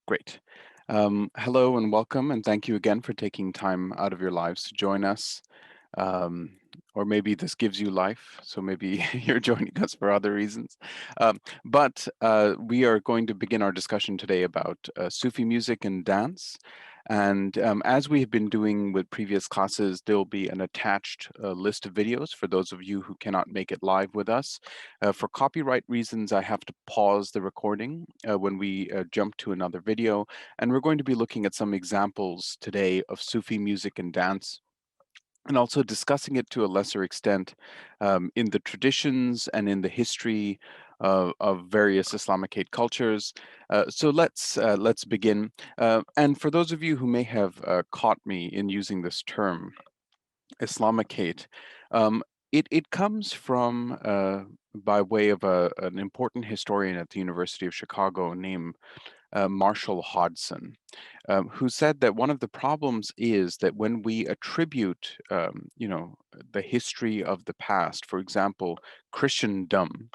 Great. Hello and welcome, and thank you again for taking time out of your lives to join us. Um, or maybe this gives you life, so maybe you're joining us for other reasons. But we are going to begin our discussion today about Sufi music and dance. And as we have been doing with previous classes, there'll be an attached list of videos for those of you who cannot make it live with us. For copyright reasons, I have to pause the recording when we jump to another video. And we're going to be looking at some examples today of Sufi music and dance, and also discussing it to a lesser extent in the traditions and in the history of various Islamicate cultures. So let's begin. And for those of you who may have caught me in using this term, Islamicate, um, it comes from by way of an important historian at the University of Chicago named Marshall Hodson, who said that one of the problems is that when we attribute, the history of the past, for example, Christendom,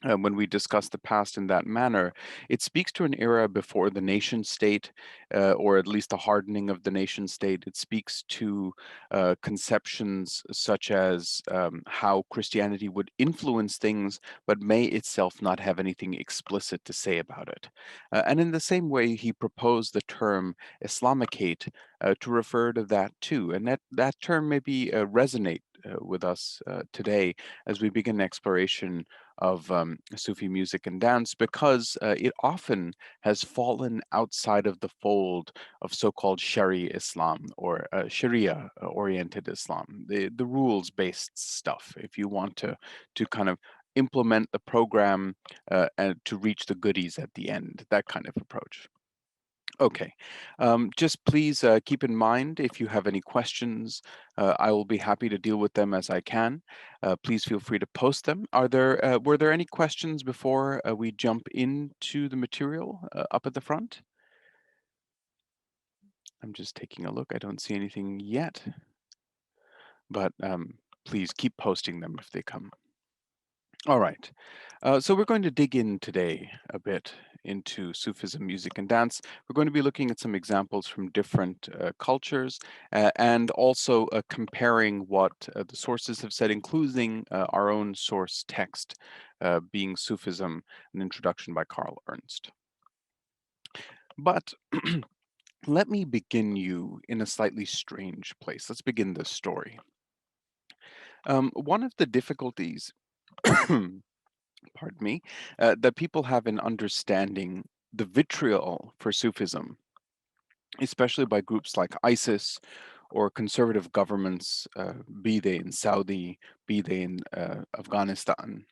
when we discuss the past in that manner, it speaks to an era before the nation state, or at least the hardening of the nation state. It speaks to conceptions such as how Christianity would influence things, but may itself not have anything explicit to say about it. And in the same way, he proposed the term Islamicate to refer to that too. And that term maybe resonate with us today as we begin exploration of Sufi music and dance, because it often has fallen outside of the fold of so-called Shari Islam, or Sharia-oriented Islam, the rules-based stuff. If you want to kind of implement the program and to reach the goodies at the end, that kind of approach. Okay. Just please keep in mind if you have any questions, I will be happy to deal with them as I can. Please feel free to post them. Were there any questions before we jump into the material up at the front? I'm just taking a look. I don't see anything yet, but please keep posting them if they come. All right. So we're going to dig in today a bit into Sufism music and dance. We're going to be looking at some examples from different cultures, and also comparing what the sources have said, including our own source text, being Sufism, an introduction by Karl Ernst. But let me begin you in a slightly strange place. Let's begin this story. One of the difficulties pardon me, that people have in understanding the vitriol for Sufism, especially by groups like ISIS or conservative governments, be they in Saudi, be they in Afghanistan.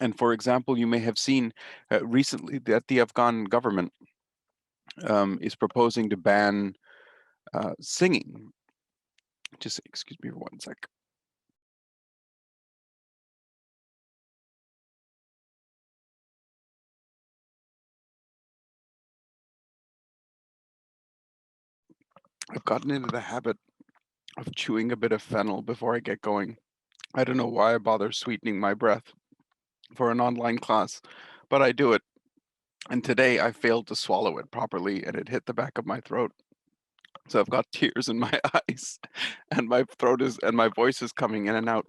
And for example, you may have seen recently that the Afghan government is proposing to ban singing. Just excuse me for one sec. I've gotten into the habit of chewing a bit of fennel before I get going. I don't know why I bother sweetening my breath for an online class, but I do it. And today I failed to swallow it properly and it hit the back of my throat. So I've got tears in my eyes and my throat is and my voice is coming in and out.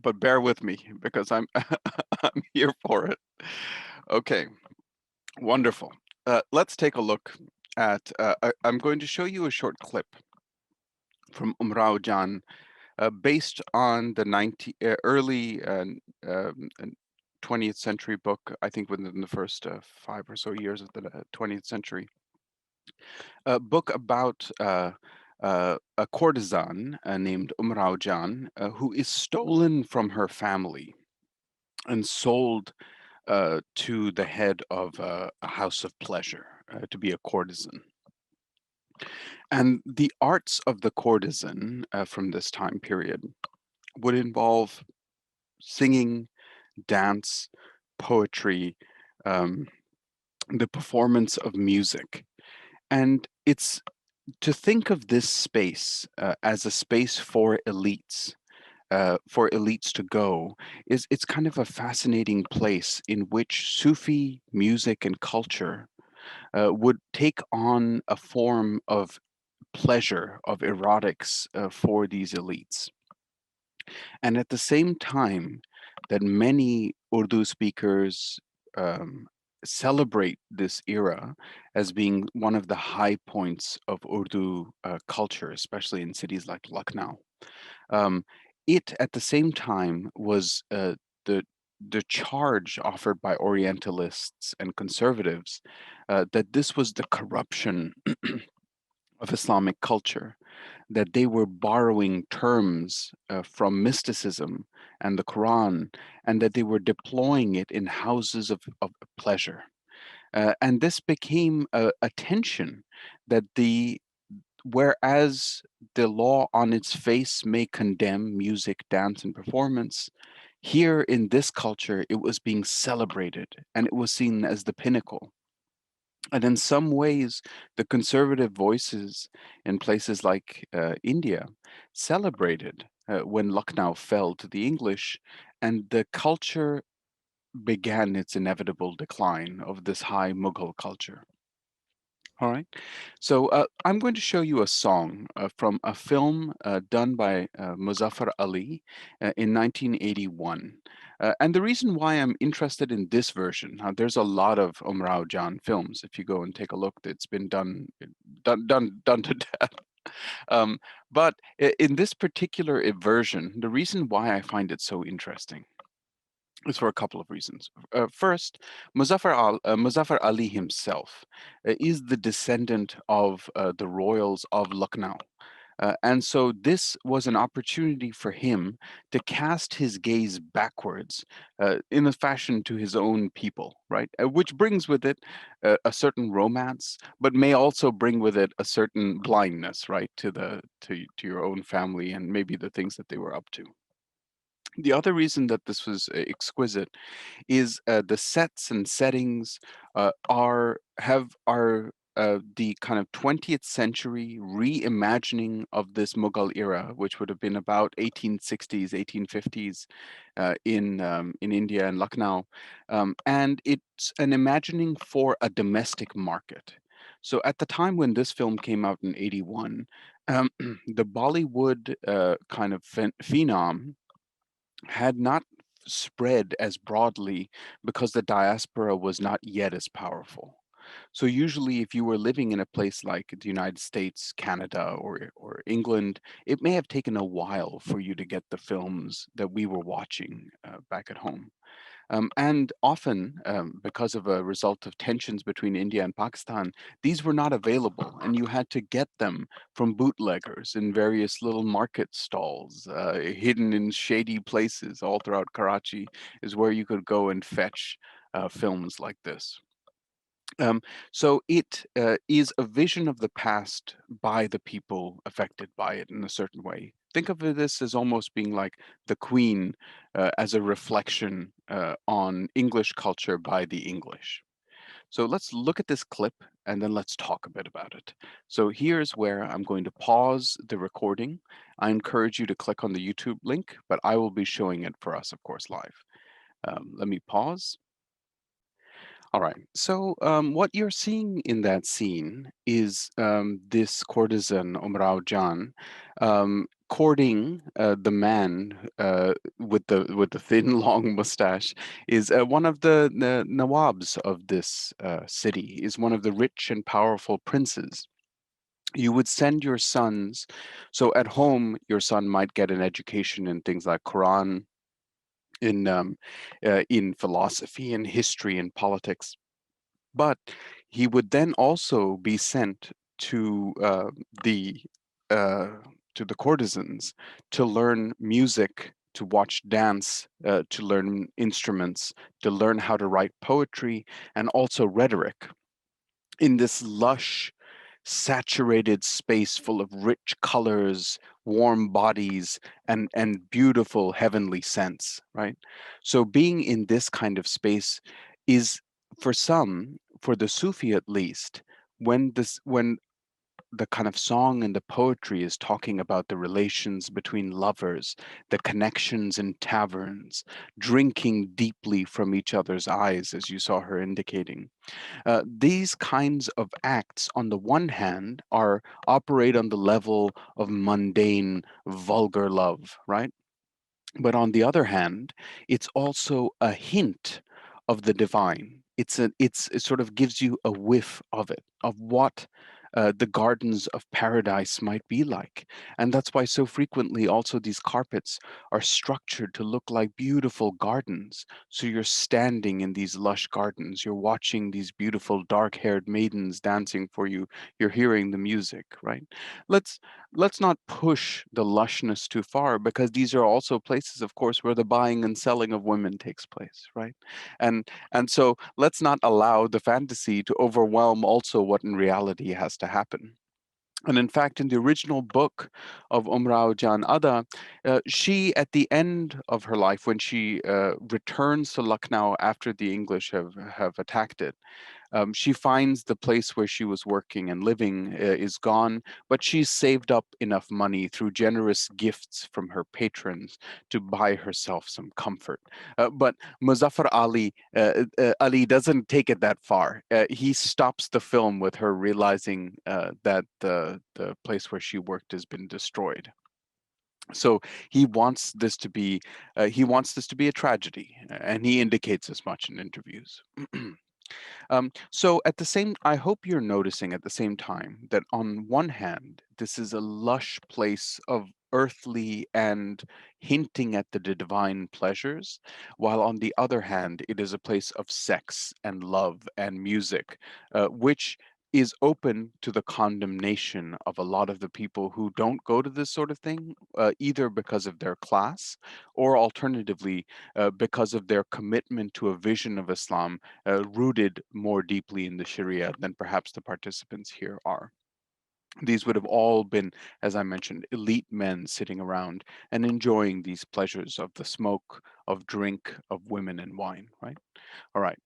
But bear with me because I'm I'm here for it. Okay, wonderful. Let's take a look at I'm going to show you a short clip from Umrao Jan, based on the early 20th century book, I think within the first 5 or so years of the 20th century, a book about a courtesan named Umrao Jan, who is stolen from her family and sold to the head of a house of pleasure to be a courtesan. And the arts of the courtesan from this time period would involve singing, dance, poetry, um, the performance of music. And it's to think of this space as a space for elites to go, is it's kind of a fascinating place in which Sufi music and culture would take on a form of pleasure, of erotics for these elites. And at the same time that many Urdu speakers um, celebrate this era as being one of the high points of Urdu culture, especially in cities like Lucknow, um, it at the same time was the the charge offered by Orientalists and conservatives that this was the corruption of Islamic culture, that they were borrowing terms from mysticism and the Quran, and that they were deploying it in houses of pleasure. And this became a tension that whereas the law on its face may condemn music, dance, and performance, here in this culture, it was being celebrated and it was seen as the pinnacle. And in some ways, the conservative voices in places like India celebrated when Lucknow fell to the English, and the culture began its inevitable decline of this high Mughal culture. All right. So I'm going to show you a song from a film done by Muzaffar Ali in 1981. And the reason why I'm interested in this version, there's a lot of Umrao Jan films. If you go and take a look, it's been done to death. Um, but in this particular version, the reason why I find it so interesting is for a couple of reasons. First, Muzaffar Ali himself is the descendant of the royals of Lucknow. And so this was an opportunity for him to cast his gaze backwards in a fashion to his own people, right? Which brings with it a certain romance, but may also bring with it a certain blindness, right, to your own family and maybe the things that they were up to. The other reason that this was exquisite is the sets and settings are the kind of 20th century reimagining of this Mughal era, which would have been about 1860s, 1850s in India and Lucknow, and it's an imagining for a domestic market. So at the time when this film came out in 81, the Bollywood kind of phenom had not spread as broadly because the diaspora was not yet as powerful. So usually if you were living in a place like the United States, Canada, or England, it may have taken a while for you to get the films that we were watching back at home. And often, because of a result of tensions between India and Pakistan, these were not available, and you had to get them from bootleggers in various little market stalls, hidden in shady places all throughout Karachi, is where you could go and fetch films like this. Um, so it is a vision of the past by the people affected by it in a certain way. Think of this as almost being like the Queen as a reflection on English culture by the English. So let's look at this clip and then let's talk a bit about it. So here's where I'm going to pause the recording. I encourage you to click on the YouTube link, but I will be showing it for us, of course, live. Let me pause. All right. So, what you're seeing in that scene is this courtesan, Omrao Jan, courting the man with the thin, long mustache. Is one of the nawabs of this city. Is one of the rich and powerful princes. You would send your sons. So at home, your son might get an education in things like Quran, in philosophy and history and politics, but he would then also be sent to the uh, to the courtesans to learn music, to watch dance, to learn instruments, to learn how to write poetry, and also rhetoric in this lush, saturated space full of rich colors, warm bodies, and beautiful heavenly scents, right? So being in this kind of space is, for some, for the Sufi at least, when the kind of song and the poetry is talking about the relations between lovers, the connections in taverns, drinking deeply from each other's eyes, as you saw her indicating. These kinds of acts, on the one hand, are operate on the level of mundane, vulgar love, right? But on the other hand, it's also a hint of the divine. It sort of gives you a whiff of it, of what the gardens of paradise might be like. And that's why so frequently also these carpets are structured to look like beautiful gardens. So you're standing in these lush gardens, you're watching these beautiful dark-haired maidens dancing for you, you're hearing the music, right? Let's let's not push the lushness too far, because these are also places, of course, where the buying and selling of women takes place, right? And so let's not allow the fantasy to overwhelm also what in reality has to happen. And in fact, in the original book of Umrao Jan Ada, she, at the end of her life, when she returns to Lucknow after the English have attacked it, she finds the place where she was working and living is gone, but she's saved up enough money through generous gifts from her patrons to buy herself some comfort. But Muzaffar Ali doesn't take it that far. He stops the film with her realizing that the place where she worked has been destroyed. So he wants this to be a tragedy, and he indicates as much in interviews. So at the same, I hope you're noticing at the same time that on one hand, this is a lush place of earthly and hinting at the divine pleasures, while on the other hand, it is a place of sex and love and music, which is open to the condemnation of a lot of the people who don't go to this sort of thing, either because of their class or alternatively because of their commitment to a vision of Islam rooted more deeply in the Sharia than perhaps the participants here are. These would have all been, as I mentioned, elite men sitting around and enjoying these pleasures of the smoke, of drink, of women and wine, right? All right.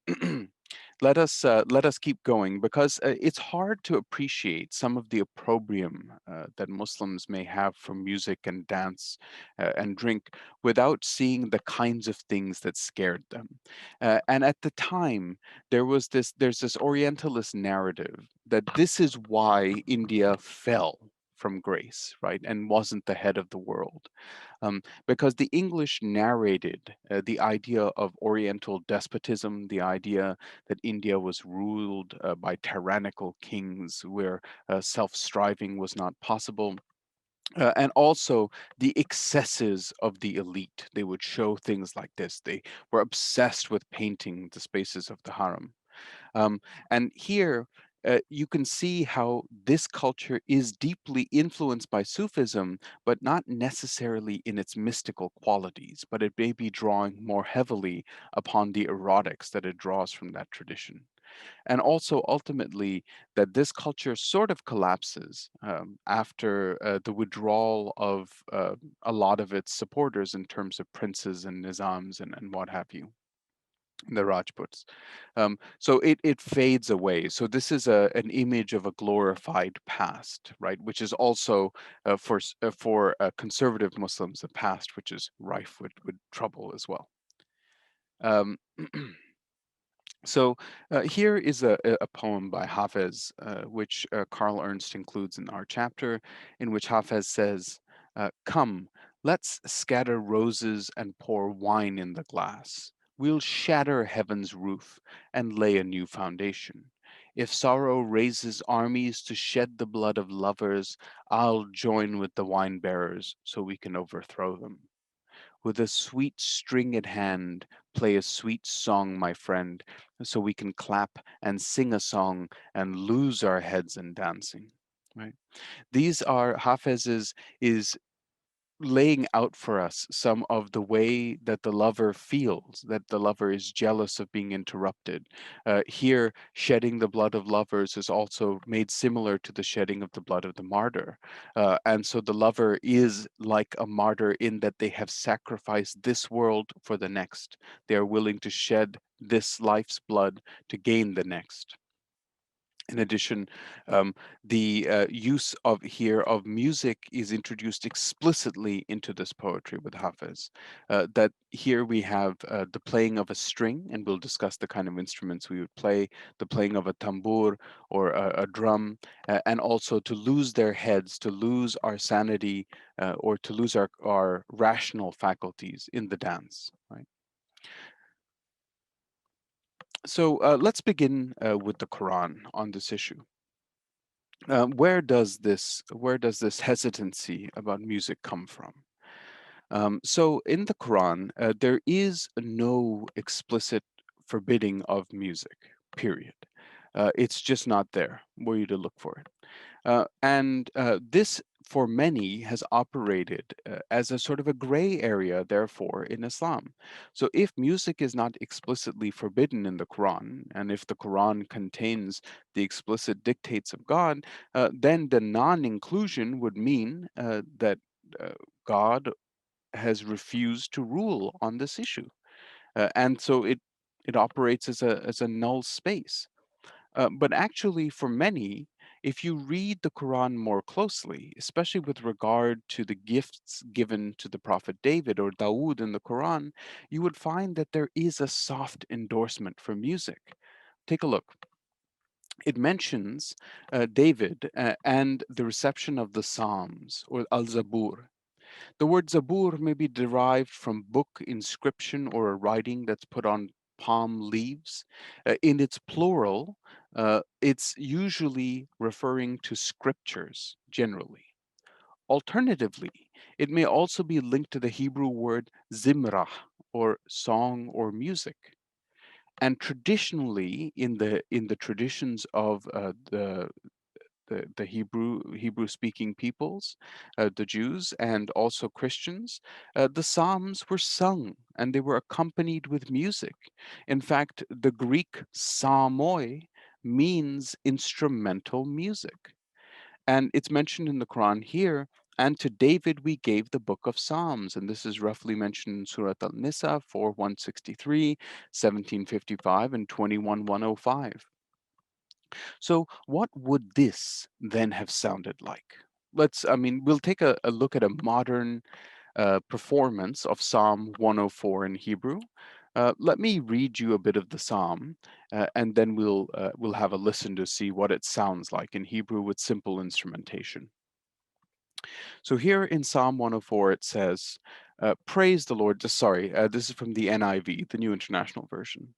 Let us keep going, because it's hard to appreciate some of the opprobrium that Muslims may have for music and dance and drink without seeing the kinds of things that scared them. And at the time, there's this Orientalist narrative that this is why India fell from grace, right, and wasn't the head of the world, because the English narrated the idea of Oriental despotism, the idea that India was ruled by tyrannical kings where self striving was not possible. And also the excesses of the elite. They would show things like this. They were obsessed with painting the spaces of the harem. Um, and here you can see how this culture is deeply influenced by Sufism, but not necessarily in its mystical qualities, but it may be drawing more heavily upon the erotics that it draws from that tradition. And also ultimately that this culture sort of collapses after the withdrawal of a lot of its supporters in terms of princes and nizams and what have you, the Rajputs. So it fades away. So this is an image of a glorified past, right? Which is also for conservative Muslims a past which is rife with trouble as well. Um, so here is a poem by Hafez, which Carl Ernst includes in our chapter, in which Hafez says, "Come, let's scatter roses and pour wine in the glass. We'll shatter heaven's roof and lay a new foundation. If sorrow raises armies to shed the blood of lovers, I'll join with the wine bearers so we can overthrow them. With a sweet string at hand, play a sweet song, my friend, so we can clap and sing a song and lose our heads in dancing." Right? These are Hafez's is laying out for us some of the way that the lover feels, that the lover is jealous of being interrupted. Here, shedding the blood of lovers is also made similar to the shedding of the blood of the martyr. And so the lover is like a martyr in that they have sacrificed this world for the next. They are willing to shed this life's blood to gain the next. In addition, um, the use of here of music is introduced explicitly into this poetry with Hafiz. That here we have the playing of a string, and we'll discuss the kind of instruments we would play, the playing of a tambur or a drum, and also to lose their heads, to lose our sanity, or to lose our rational faculties in the dance. Right. So let's begin with the Quran on this issue. Where does this hesitancy about music come from? So in the Quran, there is no explicit forbidding of music. Period. It's just not there. Were you to look for it? And this, for many, has operated as a sort of a gray area, therefore, in Islam. So, if music is not explicitly forbidden in the Quran, and if the Quran contains the explicit dictates of God, then the non inclusion would mean that God has refused to rule on this issue. And so it operates as a null space. But actually, for many, if you read the Quran more closely, especially with regard to the gifts given to the Prophet David or Dawood in the Quran, you would find that there is a soft endorsement for music. Take a look. It mentions David and the reception of the Psalms or Al Zabur. The word Zabur may be derived from book inscription or a writing that's put on palm leaves. In its plural, it's usually referring to scriptures generally. Alternatively, it may also be linked to the Hebrew word zimrah, or song or music. And traditionally, in the traditions of the Hebrew speaking peoples, the Jews, and also Christians, the Psalms were sung and they were accompanied with music. In fact, the Greek psalmoi means instrumental music. And it's mentioned in the Quran here. And to David we gave the book of Psalms. And this is roughly mentioned in Surah Al Nisa 4:163, 17:55, and 21:105. So, what would this then have sounded like? We'll take a look at a modern performance of Psalm 104 in Hebrew. Let me read you a bit of the psalm, and then we'll have a listen to see what it sounds like in Hebrew with simple instrumentation. So here in Psalm 104, it says, "Praise the Lord." Sorry, this is from the NIV, the New International Version.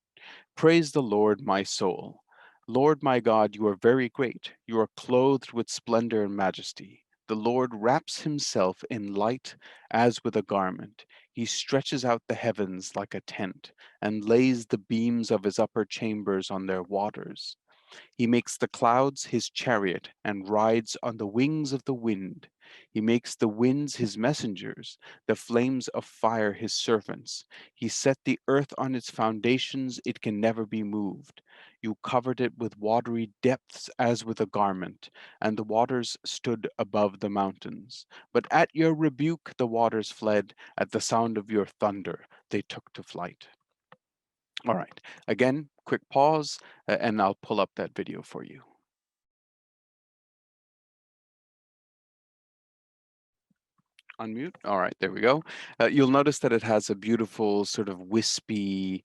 Praise the Lord, my soul. Lord my God, you are very great. You are clothed with splendor and majesty. The Lord wraps himself in light as with a garment. He stretches out the heavens like a tent and lays the beams of his upper chambers on their waters. He makes the clouds his chariot and rides on the wings of the wind. He makes the winds his messengers, the flames of fire his servants. He set the earth on its foundations, it can never be moved. You covered it with watery depths as with a garment, and the waters stood above the mountains. But at your rebuke the waters fled, at the sound of your thunder they took to flight. All right, again, quick pause, and I'll pull up that video for you. Unmute. All right, there we go. You'll notice that it has a beautiful sort of wispy,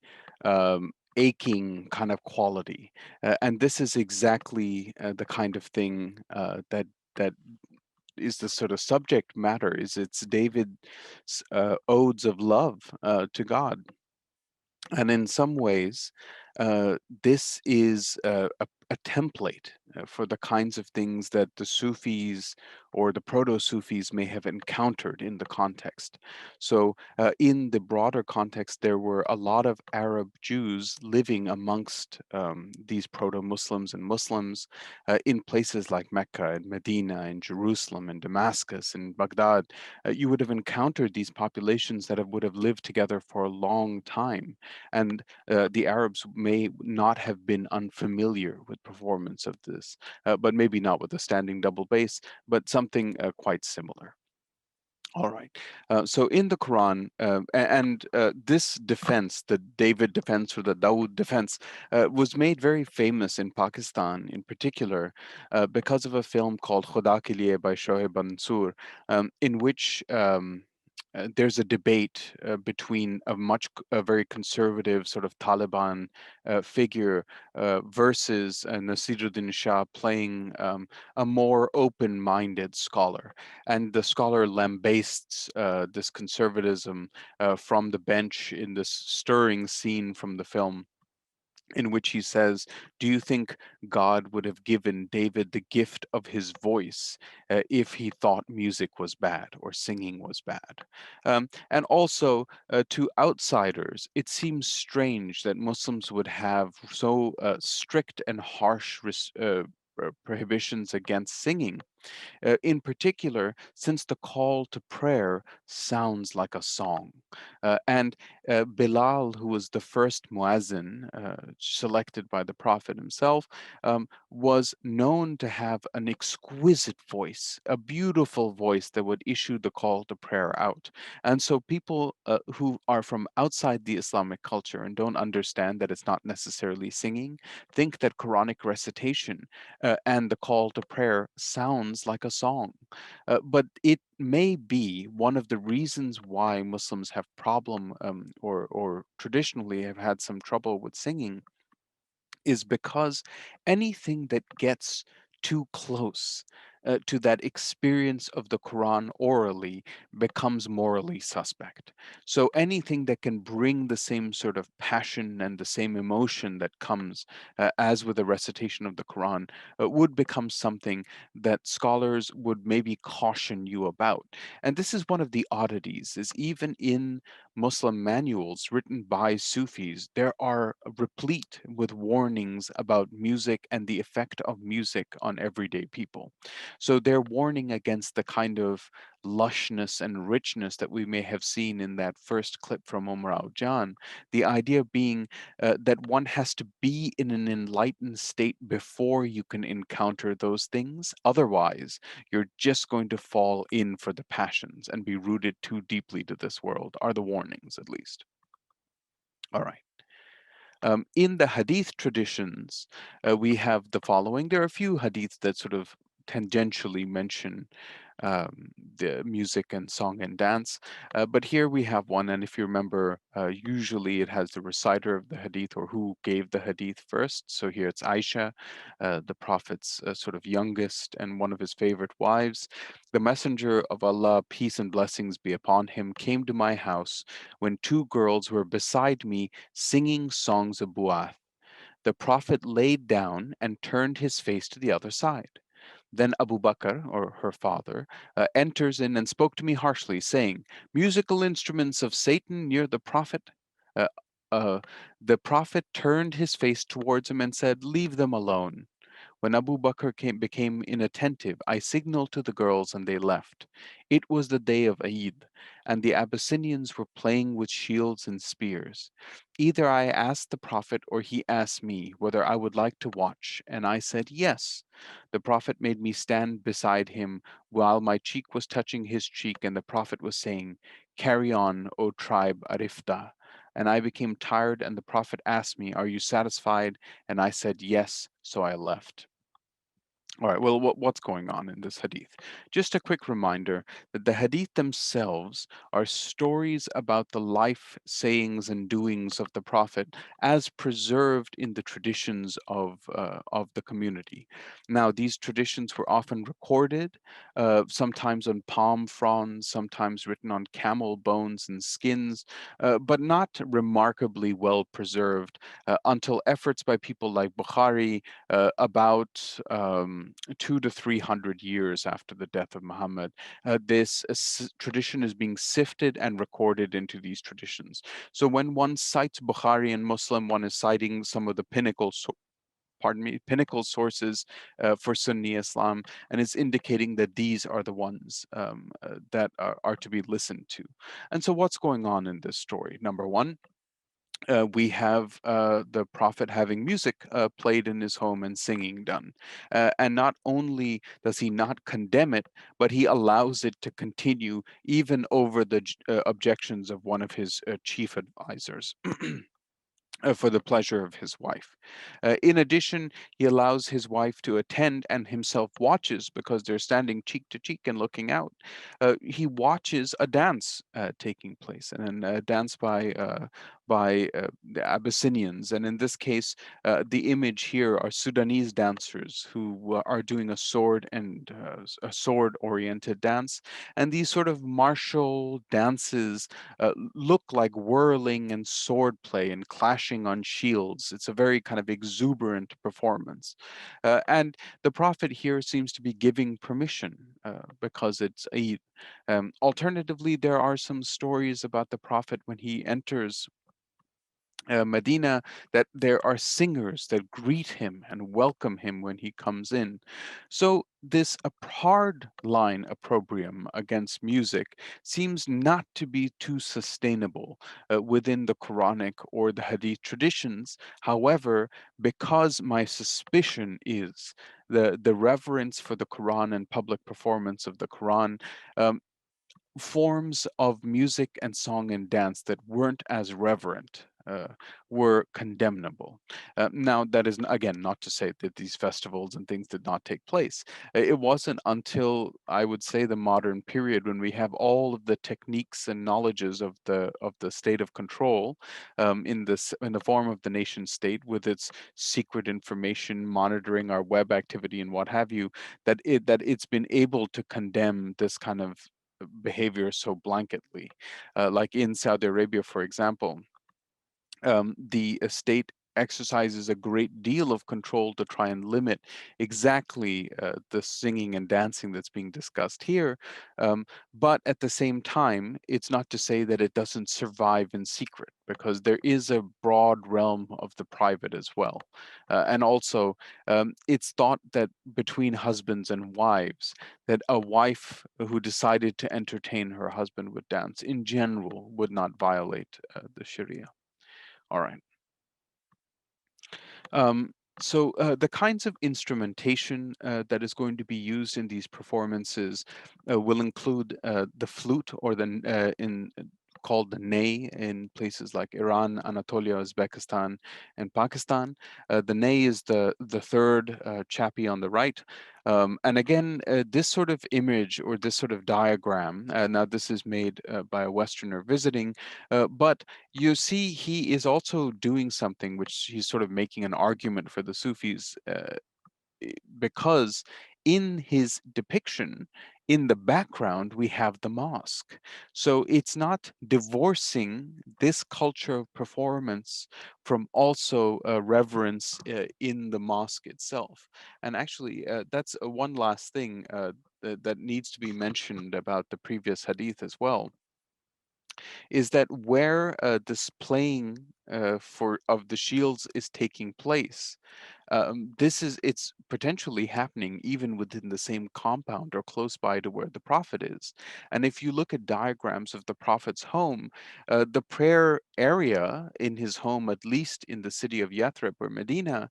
aching kind of quality, and this is exactly the kind of thing that is the sort of subject matter. It's David's odes of love to God. And in some ways, this is a template for the kinds of things that the Sufis or the proto Sufis may have encountered in the context. So, in the broader context, there were a lot of Arab Jews living amongst these proto Muslims and Muslims in places like Mecca and Medina and Jerusalem and Damascus and Baghdad. You would have encountered these populations that would have lived together for a long time, and the Arabs may not have been unfamiliar with performance of this, but maybe not with a standing double bass, but something quite similar. All right. So in the Quran, and this defense, the David defense or the Dawood defense, was made very famous in Pakistan, in particular, because of a film called Khuda Ke Liye by Shoaib Mansoor, in which there's a debate between a very conservative sort of Taliban figure versus Nasiruddin Shah playing a more open-minded scholar, and the scholar lambastes this conservatism from the bench in this stirring scene from the film, in which he says, "Do you think God would have given David the gift of his voice if he thought music was bad or singing was bad?" And also, to outsiders, it seems strange that Muslims would have so strict and harsh prohibitions against singing, in particular, since the call to prayer sounds like a song. And Bilal, who was the first muezzin selected by the Prophet himself, was known to have an exquisite voice, a beautiful voice that would issue the call to prayer out. And so people who are from outside the Islamic culture and don't understand that it's not necessarily singing think that Quranic recitation and the call to prayer sounds like a song. But it may be one of the reasons why Muslims have problem or traditionally have had some trouble with singing is because anything that gets too close to that experience of the Quran orally becomes morally suspect. So anything that can bring the same sort of passion and the same emotion that comes as with a recitation of the Quran would become something that scholars would maybe caution you about. And this is one of the oddities, is even in Muslim manuals written by Sufis, there are replete with warnings about music and the effect of music on everyday people. So they're warning against the kind of lushness and richness that we may have seen in that first clip from Omar Al Jan. The idea being that one has to be in an enlightened state before you can encounter those things. Otherwise, you're just going to fall in for the passions and be rooted too deeply to this world, are the warnings at least. All right. In the hadith traditions, we have the following. There are a few hadiths that sort of tangentially mention the music and song and dance, but here we have one. And if you remember, usually it has the reciter of the hadith or who gave the hadith first. So here it's Aisha, the Prophet's sort of youngest and one of his favorite wives. The Messenger of Allah, peace and blessings be upon him, came to my house when two girls were beside me singing songs of Buath. The Prophet laid down and turned his face to the other side. Then Abu Bakr, or her father, enters in and spoke to me harshly, saying, "Musical instruments of Satan near the Prophet." Uh, uh, the Prophet turned his face towards him and said, "Leave them alone." When Abu Bakr became inattentive, I signaled to the girls and they left. It was the day of Eid, and the Abyssinians were playing with shields and spears. Either I asked the Prophet or he asked me whether I would like to watch, and I said yes. The Prophet made me stand beside him while my cheek was touching his cheek, and the Prophet was saying, "Carry on, O tribe Arifta." And I became tired, and the Prophet asked me, "Are you satisfied?" And I said yes, so I left. All right, well, what's going on in this hadith? Just a quick reminder that the hadith themselves are stories about the life, sayings, and doings of the Prophet as preserved in the traditions of the community. Now, these traditions were often recorded, sometimes on palm fronds, sometimes written on camel bones and skins, but not remarkably well preserved until efforts by people like Bukhari about 200 to 300 years after the death of Muhammad. This tradition is being sifted and recorded into these traditions. So when one cites Bukhari and Muslim, one is citing some of the pinnacle sources for Sunni Islam, and it's indicating that these are the ones that are to be listened to. And so, what's going on in this story? Number one, We have the prophet having music played in his home and singing done. And not only does he not condemn it, but he allows it to continue even over the objections of one of his chief advisors. For the pleasure of his wife. In addition, he allows his wife to attend and himself watches because they're standing cheek to cheek and looking out. He watches a dance taking place, and a dance by the Abyssinians. And in this case, the image here are Sudanese dancers who are doing a sword-oriented dance, and these sort of martial dances look like whirling and swordplay and clashing on shields. It's a very kind of exuberant performance. And the Prophet here seems to be giving permission because it's Eid. Alternatively, there are some stories about the Prophet when he enters Medina, that there are singers that greet him and welcome him when he comes in. So, this hard line opprobrium against music seems not to be too sustainable within the Quranic or the Hadith traditions. However, because my suspicion is the reverence for the Quran and public performance of the Quran, um, forms of music and song and dance that weren't as reverent were condemnable. Now, that is again not to say that these festivals and things did not take place. It wasn't until I would say the modern period when we have all of the techniques and knowledges of the state of control in the form of the nation state with its secret information monitoring our web activity and what have you, that it's been able to condemn this kind of behavior so blanketly. Like in Saudi Arabia, for example, the state exercises a great deal of control to try and limit exactly the singing and dancing that's being discussed here. But at the same time, it's not to say that it doesn't survive in secret, because there is a broad realm of the private as well. And also, it's thought that between husbands and wives, that a wife who decided to entertain her husband with dance in general would not violate the Sharia. All right. Um, the kinds of instrumentation that is going to be used in these performances will include the flute, or in called the ney in places like Iran, Anatolia, Uzbekistan, and Pakistan. The ney is the third chappy on the right. And again, this sort of image or this sort of diagram, now this is made by a Westerner visiting, but you see he is also doing something which he's sort of making an argument for the Sufis, because in his depiction, in the background, we have the mosque. So it's not divorcing this culture of performance from also reverence in the mosque itself. And actually, that's one last thing that needs to be mentioned about the previous hadith as well, is that where this playing for of the shields is taking place, it's potentially happening even within the same compound or close by to where the prophet is. And if you look at diagrams of the prophet's home, the prayer area in his home, at least in the city of Yathrib or Medina,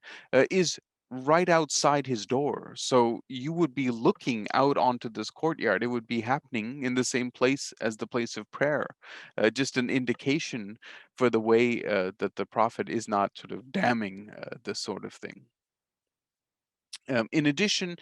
is right outside his door. So you would be looking out onto this courtyard. It would be happening in the same place as the place of prayer. Just an indication for the way that the prophet is not sort of damning this sort of thing. In addition,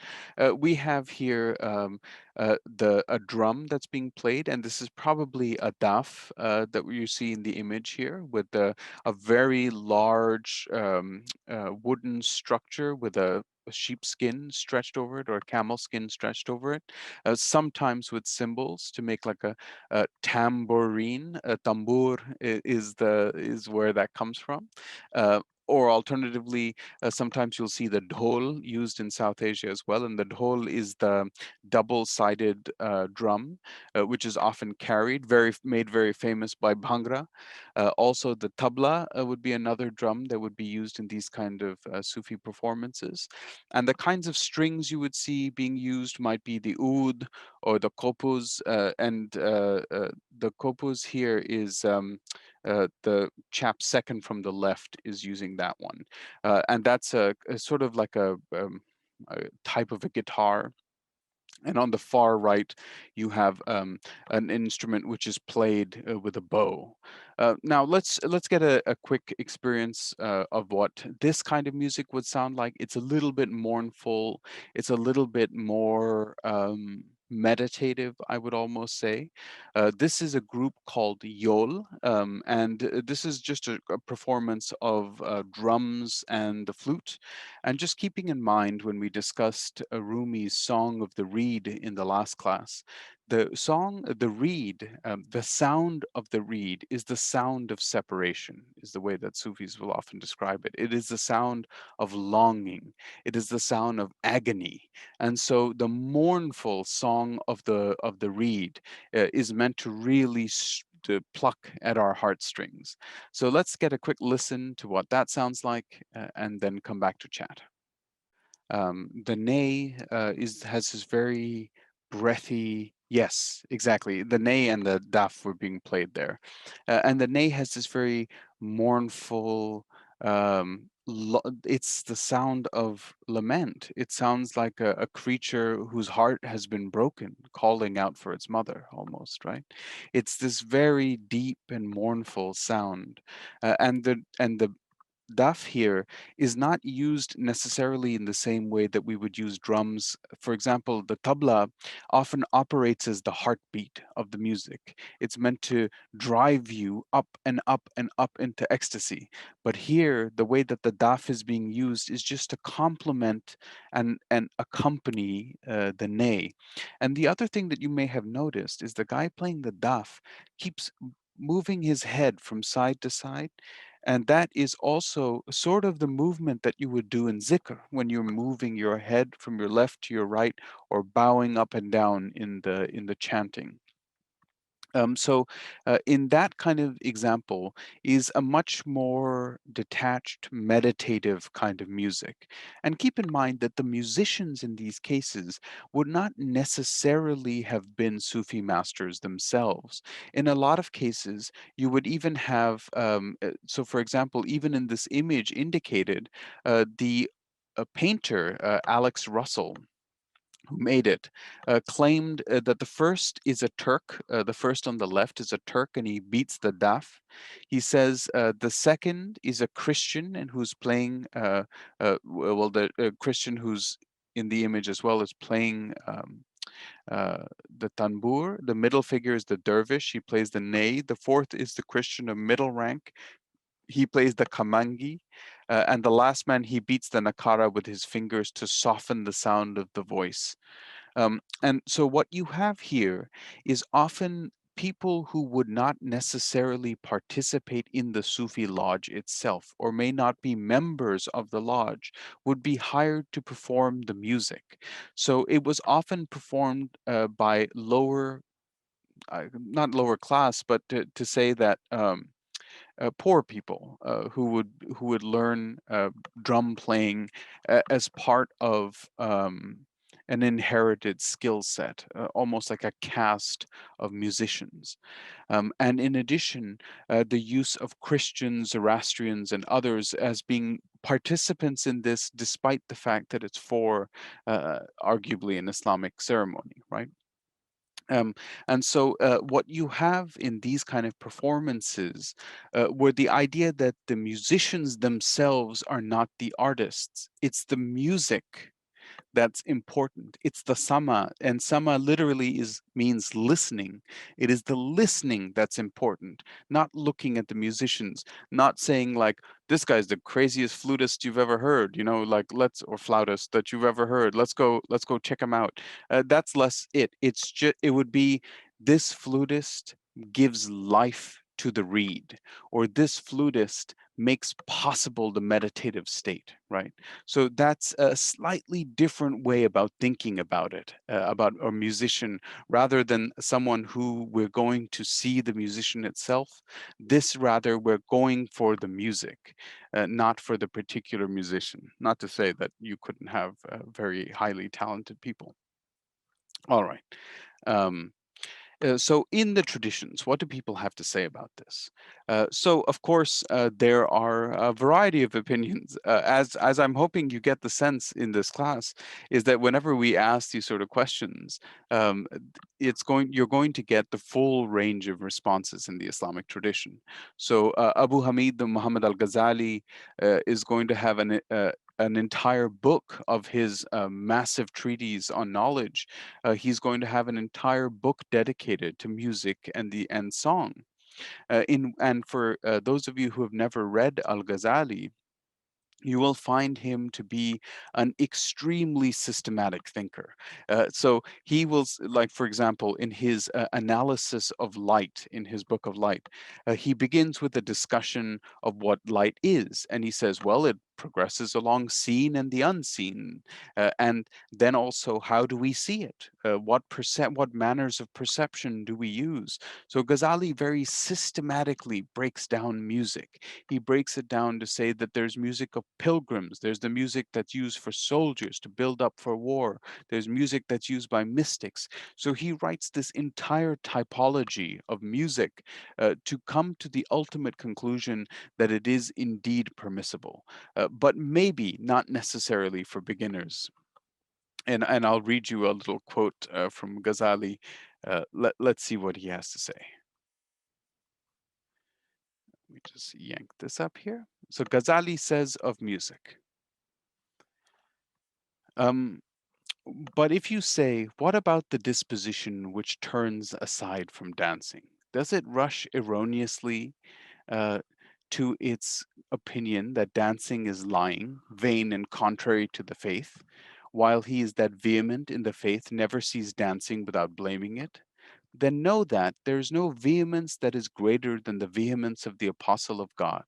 we have here the a drum that's being played, and this is probably a daf that you see in the image here, with a very large wooden structure with a sheepskin stretched over it or a camel skin stretched over it, sometimes with cymbals to make like a tambourine. A tambur is where that comes from. Or alternatively, sometimes you'll see the dhol used in South Asia as well, and the dhol is the double-sided drum, which is often carried, made very famous by Bhangra. Also, the tabla would be another drum that would be used in these kind of Sufi performances. And the kinds of strings you would see being used might be the oud or the kopuz, and the kopuz here is The chap second from the left is using that one, and that's a sort of like a type of a guitar. And on the far right, you have an instrument which is played with a bow. Now let's get a quick experience of what this kind of music would sound like. It's a little bit mournful. It's a little bit more meditative, I would almost say. This is a group called Yol, and this is just a performance of drums and the flute. And just keeping in mind when we discussed Rumi's Song of the Reed in the last class, the reed, the sound of the reed is the sound of separation, is the way that Sufis will often describe it. It is the sound of longing. It is the sound of agony. And so the mournful song of the reed is meant to really to pluck at our heartstrings. So let's get a quick listen to what that sounds like and then come back to chat. The ney has this very breathy. Yes, exactly. The ney and the daf were being played there, and the ney has this very mournful. It's the sound of lament. It sounds like a creature whose heart has been broken, calling out for its mother, almost, right? It's this very deep and mournful sound, and the daf here is not used necessarily in the same way that we would use drums. For example, the tabla often operates as the heartbeat of the music. It's meant to drive you up and up and up into ecstasy. But here, the way that the daf is being used is just to complement and accompany the ney. And the other thing that you may have noticed is the guy playing the daf keeps moving his head from side to side, and that is also sort of the movement that you would do in zikr when you're moving your head from your left to your right or bowing up and down in the chanting. So, in that kind of example is a much more detached, meditative kind of music. And keep in mind that the musicians in these cases would not necessarily have been Sufi masters themselves. In a lot of cases, you would even have, so for example, even in this image indicated, the painter, Alex Russell, who made it, claimed that the first is a Turk. The first on the left is a Turk, and he beats the daf. He says the second is a Christian and who's playing. Well, the Christian who's in the image as well is playing the tanbur. The middle figure is the dervish. He plays the ney. The fourth is the Christian of middle rank. He plays the kamangi. And the last man, he beats the nakara with his fingers to soften the sound of the voice. And so what you have here is often people who would not necessarily participate in the Sufi lodge itself or may not be members of the lodge would be hired to perform the music. So it was often performed by lower, not lower class, but to say that poor people who would learn drum playing as part of an inherited skill set, almost like a caste of musicians. And in addition, the use of Christians, Zoroastrians, and others as being participants in this, despite the fact that it's for arguably an Islamic ceremony, right? Um, and so, what you have in these kind of performances were the idea that the musicians themselves are not the artists, it's the music that's important. It's the sama, and sama literally is means listening. It is the listening that's important, not looking at the musicians, not saying like this guy's the craziest flutist you've ever heard, you know, like let's or flautist that you've ever heard. Let's go check him out. That's less it. It's just it would be this flutist gives life to the reed, or this flutist makes possible the meditative state, right? So that's a slightly different way about thinking about it, about a musician, rather than someone who we're going to see the musician itself. This rather, we're going for the music, not for the particular musician. Not to say that you couldn't have very highly talented people. All right. Um, So, in the traditions, what do people have to say about this? So, of course, there are a variety of opinions. As I'm hoping you get the sense in this class, is that whenever we ask these sort of questions, you're going to get the full range of responses in the Islamic tradition. So, Abu Hamid the Muhammad al Ghazali is going to have an entire book of his massive treatise on knowledge. He's going to have an entire book dedicated to music and song. In and for those of you who have never read Al Ghazali, you will find him to be an extremely systematic thinker. So he will, like, for example, in his analysis of light, in his book of light, he begins with a discussion of what light is. And he says, well, it progresses along seen and the unseen. And then also, how do we see it? What manners of perception do we use? So Ghazali very systematically breaks down music. He breaks it down to say that there's music of pilgrims, there's the music that's used for soldiers to build up for war, there's music that's used by mystics. So he writes this entire typology of music to come to the ultimate conclusion that it is indeed permissible, but maybe not necessarily for beginners. And I'll read you a little quote from Ghazali. Let's see what he has to say. Let me just yank this up here. So Ghazali says of music, um, but if you say, what about the disposition which turns aside from dancing? Does it rush erroneously uh, to its opinion that dancing is lying, vain, and contrary to the faith, while he is that vehement in the faith never sees dancing without blaming it? Then know that there is no vehemence that is greater than the vehemence of the apostle of God.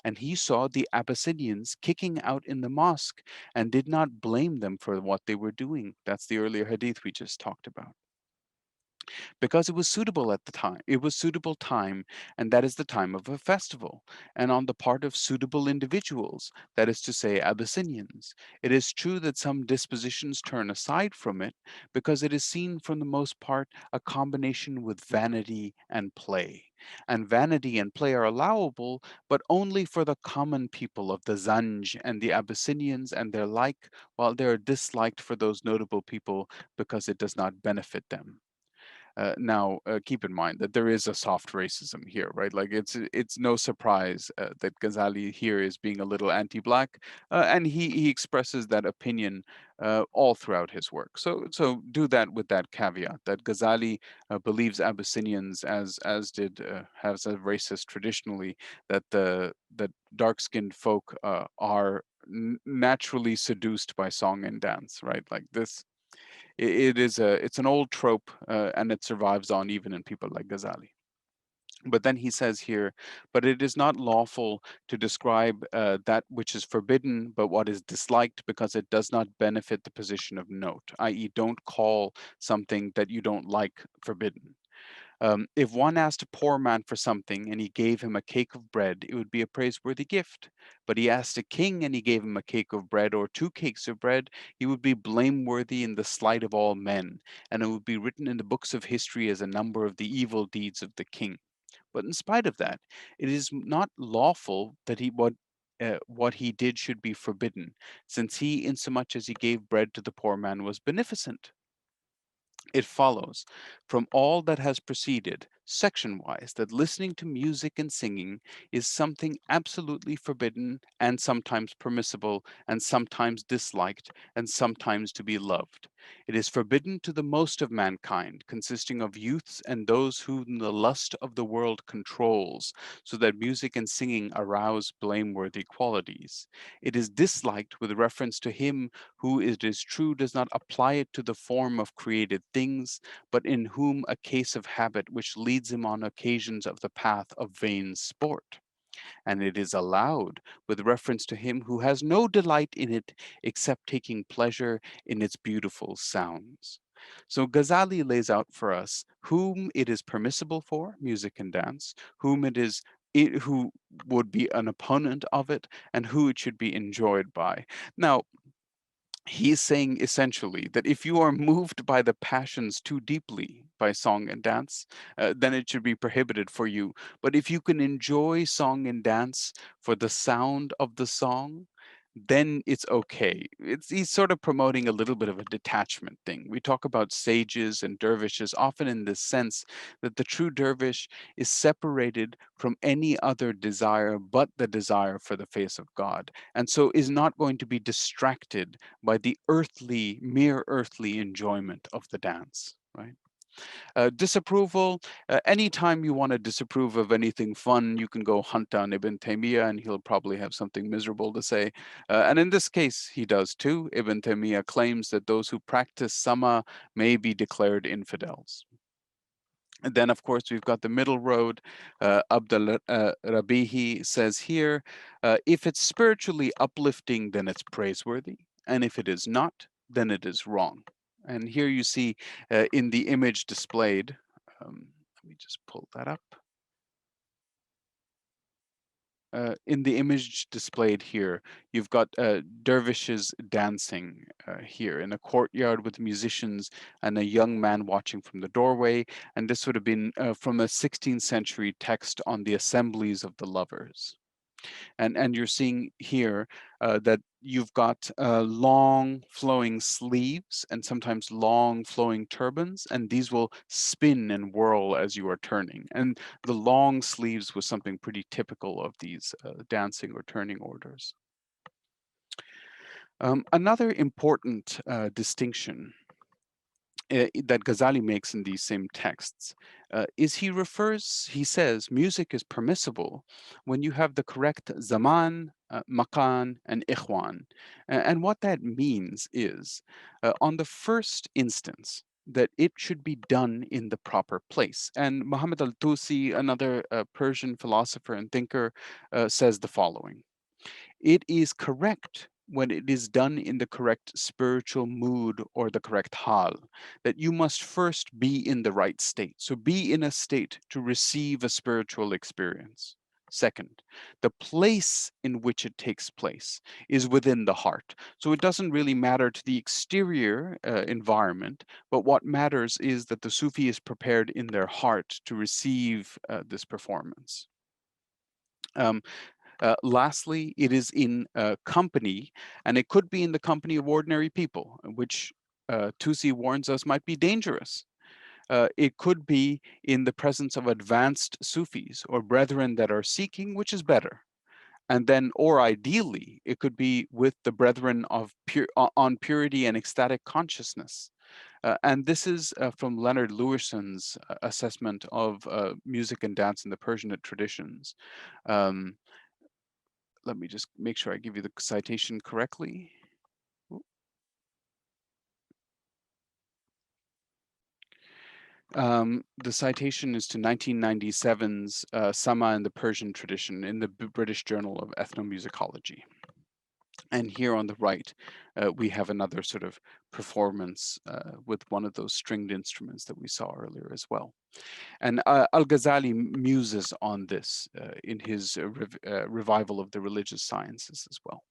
And he saw the Abyssinians kicking out in the mosque and did not blame them for what they were doing. That's the earlier hadith we just talked about, because it was suitable at the time. It was suitable time, and that is the time of a festival, and on the part of suitable individuals, that is to say, Abyssinians. It is true that some dispositions turn aside from it, because it is seen from the most part a combination with vanity and play. And vanity and play are allowable, but only for the common people of the Zanj and the Abyssinians and their like, while they are disliked for those notable people because it does not benefit them. Now, keep in mind that there is a soft racism here, right? Like it's no surprise that Ghazali here is being a little anti-black, and he expresses that opinion all throughout his work. So do that with that caveat that Ghazali believes Abyssinians, as did has a racist traditionally, that dark-skinned folk are naturally seduced by song and dance, right? Like this, it's an old trope, and it survives on even in people like Ghazali. But then he says here, but it is not lawful to describe that which is forbidden, but what is disliked, because it does not benefit the position of note, i.e., don't call something that you don't like forbidden. If one asked a poor man for something and he gave him a cake of bread, it would be a praiseworthy gift. But he asked a king and he gave him a cake of bread or two cakes of bread, he would be blameworthy in the sight of all men, and it would be written in the books of history as a number of the evil deeds of the king. But in spite of that, it is not lawful that what he did should be forbidden, since he, insomuch as he gave bread to the poor man, was beneficent. It follows from all that has preceded, section wise, that listening to music and singing is something absolutely forbidden and sometimes permissible and sometimes disliked and sometimes to be loved. It is forbidden to the most of mankind, consisting of youths and those whom the lust of the world controls, so that music and singing arouse blameworthy qualities. It is disliked with reference to him who, it is true, does not apply it to the form of created things, but in whom a case of habit which leads him on occasions of the path of vain sport. And it is allowed with reference to him who has no delight in it except taking pleasure in its beautiful sounds. So Ghazali lays out for us whom it is permissible for, music and dance, whom who would be an opponent of it, and who it should be enjoyed by. Now, he's saying essentially that if you are moved by the passions too deeply, by song and dance, then it should be prohibited for you. But if you can enjoy song and dance for the sound of the song, then it's okay. He's sort of promoting a little bit of a detachment thing. We talk about sages and dervishes often in this sense that the true dervish is separated from any other desire but the desire for the face of God, and so is not going to be distracted by the earthly, mere earthly enjoyment of the dance, right? Disapproval, anytime you want to disapprove of anything fun, you can go hunt down Ibn Taymiyyah and he'll probably have something miserable to say. And in this case, he does too. Ibn Taymiyyah claims that those who practice sama may be declared infidels. And then, of course, we've got the middle road. Abdul Rabihi says here, if it's spiritually uplifting, then it's praiseworthy. And if it is not, then it is wrong. And here you see in the image displayed, let me just pull that up. In the image displayed here, you've got dervishes dancing here in a courtyard with musicians and a young man watching from the doorway. And this would have been from a 16th century text on the assemblies of the lovers. And you're seeing here that you've got long flowing sleeves and sometimes long flowing turbans, and these will spin and whirl as you are turning. And the long sleeves was something pretty typical of these dancing or turning orders. Another important distinction that Ghazali makes in these same texts is he says, music is permissible when you have the correct zaman, makan, and ikhwan. And what that means is, on the first instance, that it should be done in the proper place. And Muhammad al-Tusi, another Persian philosopher and thinker, says the following: it is correct when it is done in the correct spiritual mood or the correct hal, that you must first be in the right state. So be in a state to receive a spiritual experience. Second, the place in which it takes place is within the heart. So it doesn't really matter to the exterior environment, but what matters is that the Sufi is prepared in their heart to receive this performance. Um, Lastly, it is in company, and it could be in the company of ordinary people, which Tusi warns us might be dangerous. It could be in the presence of advanced Sufis or brethren that are seeking, which is better. And then, or ideally, it could be with the brethren of on purity and ecstatic consciousness. And this is from Leonard Lewison's assessment of music and dance in the Persianate traditions. Um, Let me just make sure I give you the citation correctly. The citation is to 1997's Sama and the Persian Tradition in the British Journal of Ethnomusicology. And here on the right, we have another sort of performance with one of those stringed instruments that we saw earlier as well. And Al-Ghazali muses on this in his revival of the religious sciences as well.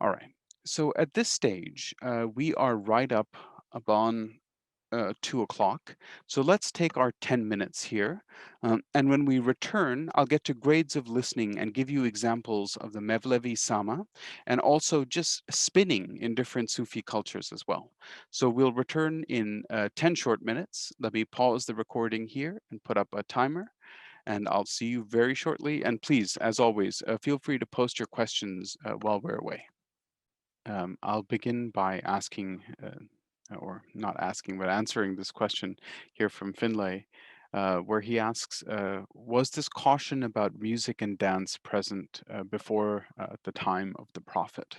All right. So at this stage, we are right up upon 2 o'clock. So let's take our 10 minutes here. And when we return, I'll get to grades of listening and give you examples of the Mevlevi Sama and also just spinning in different Sufi cultures as well. So we'll return in 10 short minutes. Let me pause the recording here and put up a timer. And I'll see you very shortly. And please, as always, feel free to post your questions while we're away. I'll begin by asking, or not asking, but answering this question here from Finlay, where he asks, was this caution about music and dance present before the time of the Prophet?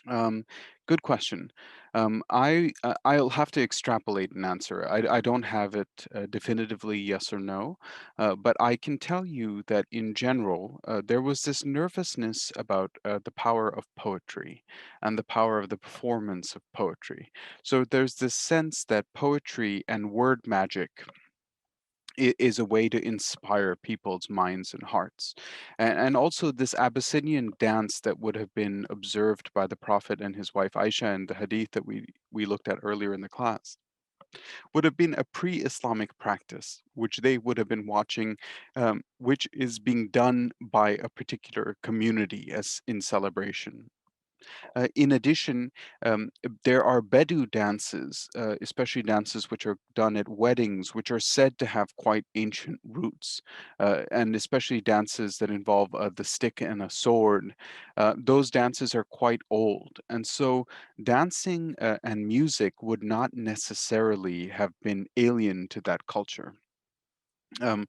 Um, Good question. I'll have to extrapolate an answer. I don't have it definitively yes or no, but I can tell you that in general there was this nervousness about the power of poetry and the power of the performance of poetry. So there's this sense that poetry and word magic is a way to inspire people's minds and hearts. And also this Abyssinian dance that would have been observed by the Prophet and his wife Aisha in the hadith that we looked at earlier in the class. would have been a pre-Islamic practice, which they would have been watching, which is being done by a particular community as in celebration. In addition, there are Bedu dances, especially dances which are done at weddings, which are said to have quite ancient roots, and especially dances that involve the stick and a sword. Those dances are quite old. And so dancing and music would not necessarily have been alien to that culture. Um,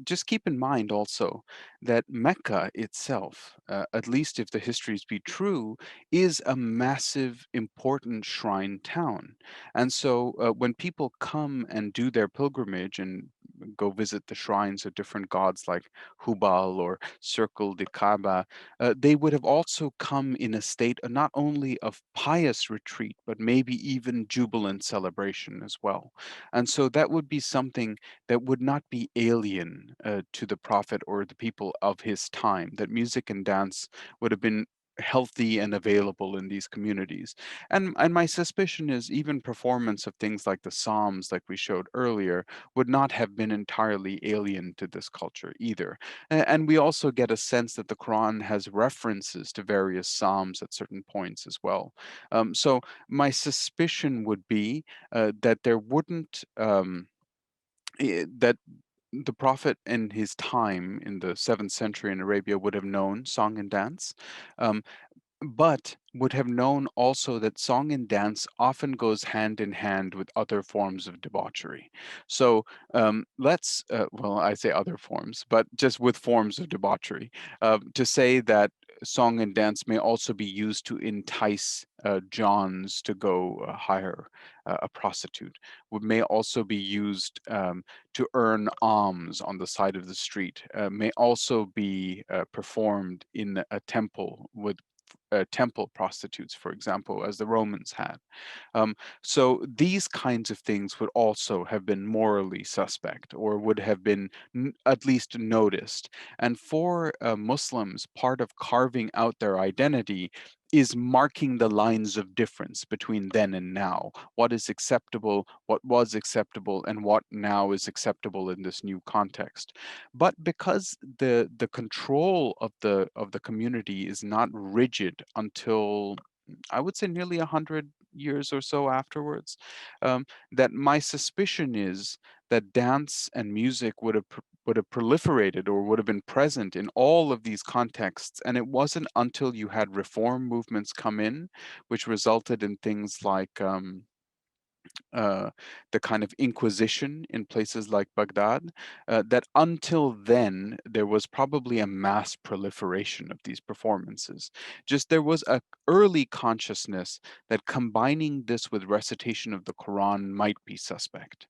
just keep in mind also that Mecca itself, at least if the histories be true, is a massive, important shrine town. And so when people come and do their pilgrimage and go visit the shrines of different gods like Hubal or Circle de Kaaba, they would have also come in a state not only of pious retreat, but maybe even jubilant celebration as well. And so that would be something that would not be alien to the prophet or the people of his time, that music and dance would have been healthy and available in these communities. And my suspicion is even performance of things like the Psalms, like we showed earlier, would not have been entirely alien to this culture either. And we also get a sense that the Quran has references to various Psalms at certain points as well. So my suspicion would be that there wouldn't that the prophet in his time in the 7th century in Arabia would have known song and dance, um, but would have known also that song and dance often goes hand in hand with other forms of debauchery. So well, I say other forms, but just with forms of debauchery, to say that song and dance may also be used to entice Johns to go hire a prostitute, may also be used to earn alms on the side of the street, may also be performed in a temple with temple prostitutes, for example, as the Romans had. Um, so these kinds of things would also have been morally suspect or would have been at least noticed. And for Muslims, part of carving out their identity is marking the lines of difference between then and now. What is acceptable, what was acceptable, and what now is acceptable in this new context. But because the control of the community is not rigid until I would say nearly 100 years or so afterwards, that my suspicion is that dance and music would have proliferated or would have been present in all of these contexts. And it wasn't until you had reform movements come in, which resulted in things like uh, the kind of Inquisition in places like Baghdad, that until then there was probably a mass proliferation of these performances. Just there was a early consciousness that combining this with recitation of the Quran might be suspect.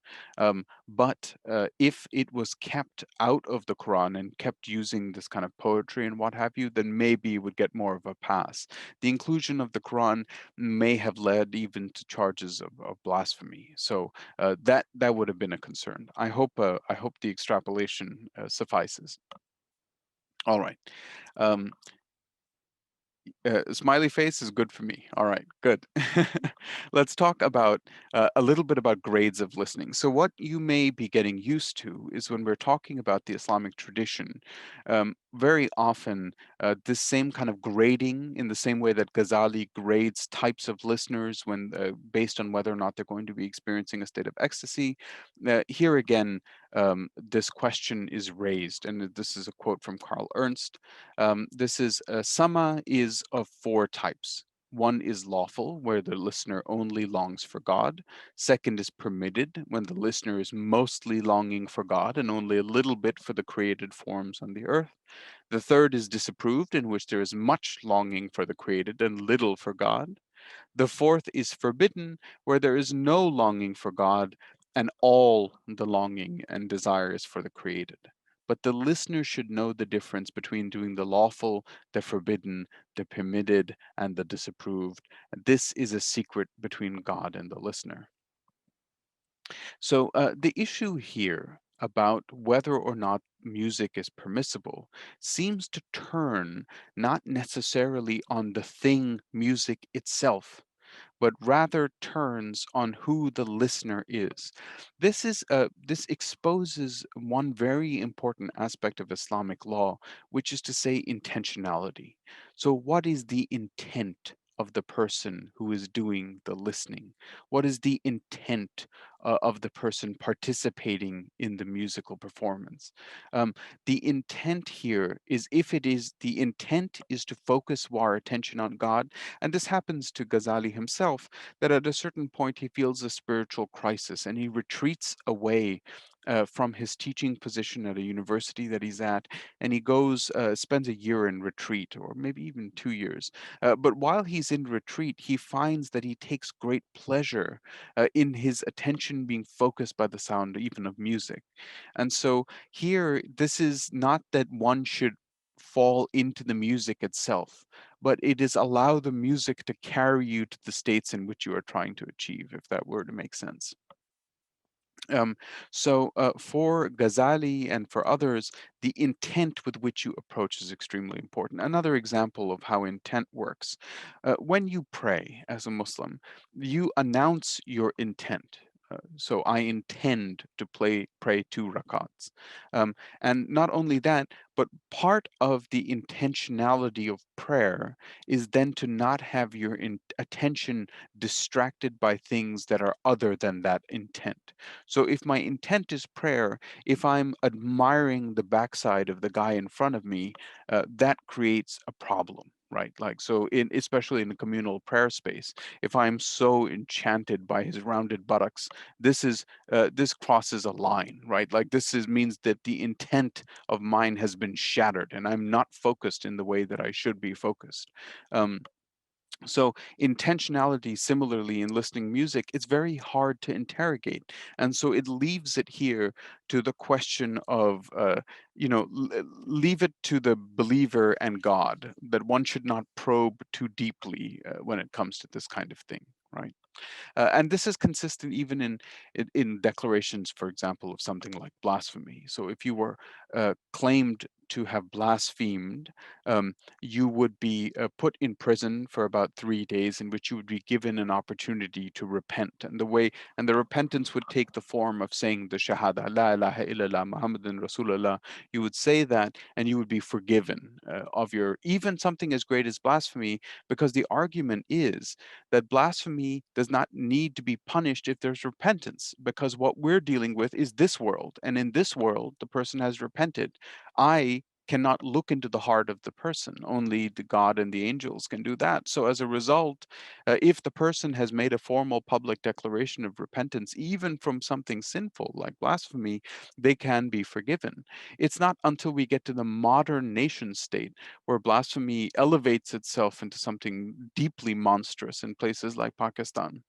But if it was kept out of the Quran and kept using this kind of poetry and what have you, then maybe it would get more of a pass. The inclusion of the Quran may have led even to charges of blasphemy. So that would have been a concern. I hope the extrapolation suffices. All right. Um, smiley face is good for me. All right, good. Let's talk about a little bit about grades of listening. So, what you may be getting used to is when we're talking about the Islamic tradition, very often this same kind of grading, in the same way that Ghazali grades types of listeners when based on whether or not they're going to be experiencing a state of ecstasy. Here again, this question is raised, and this is a quote from Carl Ernst. This is Sama is of four types. One is lawful, where the listener only longs for God. Second is permitted, when the listener is mostly longing for God and only a little bit for the created forms on the earth. The third is disapproved, in which there is much longing for the created and little for God. The fourth is forbidden, where there is no longing for God and all the longing and desire is for the created. But the listener should know the difference between doing the lawful, the forbidden, the permitted, and the disapproved. This is a secret between God and the listener. So the issue here about whether or not music is permissible seems to turn not necessarily on the thing music itself, but rather turns on who the listener is. This exposes one very important aspect of Islamic law, which is to say intentionality. So, what is the intent of the person who is doing the listening? What is the intent of the person participating in the musical performance? Um, the intent here is, if it is the intent is to focus our attention on God, and this happens to Ghazali himself, that at a certain point he feels a spiritual crisis and he retreats away. From his teaching position at a university that he's at, and he spends a year in retreat, or maybe even 2 years. But while he's in retreat, he finds that he takes great pleasure in his attention being focused by the sound, even of music. And so here, this is not that one should fall into the music itself, but it is allow the music to carry you to the states in which you are trying to achieve, if that were to make sense. Um, for Ghazali and for others, the intent with which you approach is extremely important. Another example of how intent works: when you pray as a Muslim, you announce your intent. So I intend to pray 2 rakats. And not only that, but part of the intentionality of prayer is then to not have your attention distracted by things that are other than that intent. So if my intent is prayer, if I'm admiring the backside of the guy in front of me, that creates a problem. Right, like so, in especially in the communal prayer space, if I'm so enchanted by his rounded buttocks, this crosses a line, right? Like this is means that the intent of mine has been shattered, and I'm not focused in the way that I should be focused. Um, so intentionality, similarly in listening music, it's very hard to interrogate, and so it leaves it here to the question of, leave it to the believer and God, that one should not probe too deeply when it comes to this kind of thing, right? And this is consistent even in declarations, for example, of something like blasphemy. So if you were claimed to have blasphemed, um, you would be put in prison for about 3 days, in which you would be given an opportunity to repent. And the repentance would take the form of saying the Shahada, La ilaha illallah Muhammadun Rasulullah. You would say that, and you would be forgiven of your even something as great as blasphemy, because the argument is that blasphemy does not need to be punished if there's repentance, because what we're dealing with is this world. And in this world, the person has repented. I cannot look into the heart of the person. Only the God and the angels can do that. So, as a result, if the person has made a formal public declaration of repentance, even from something sinful like blasphemy, they can be forgiven. It's not until we get to the modern nation state where blasphemy elevates itself into something deeply monstrous in places like Pakistan,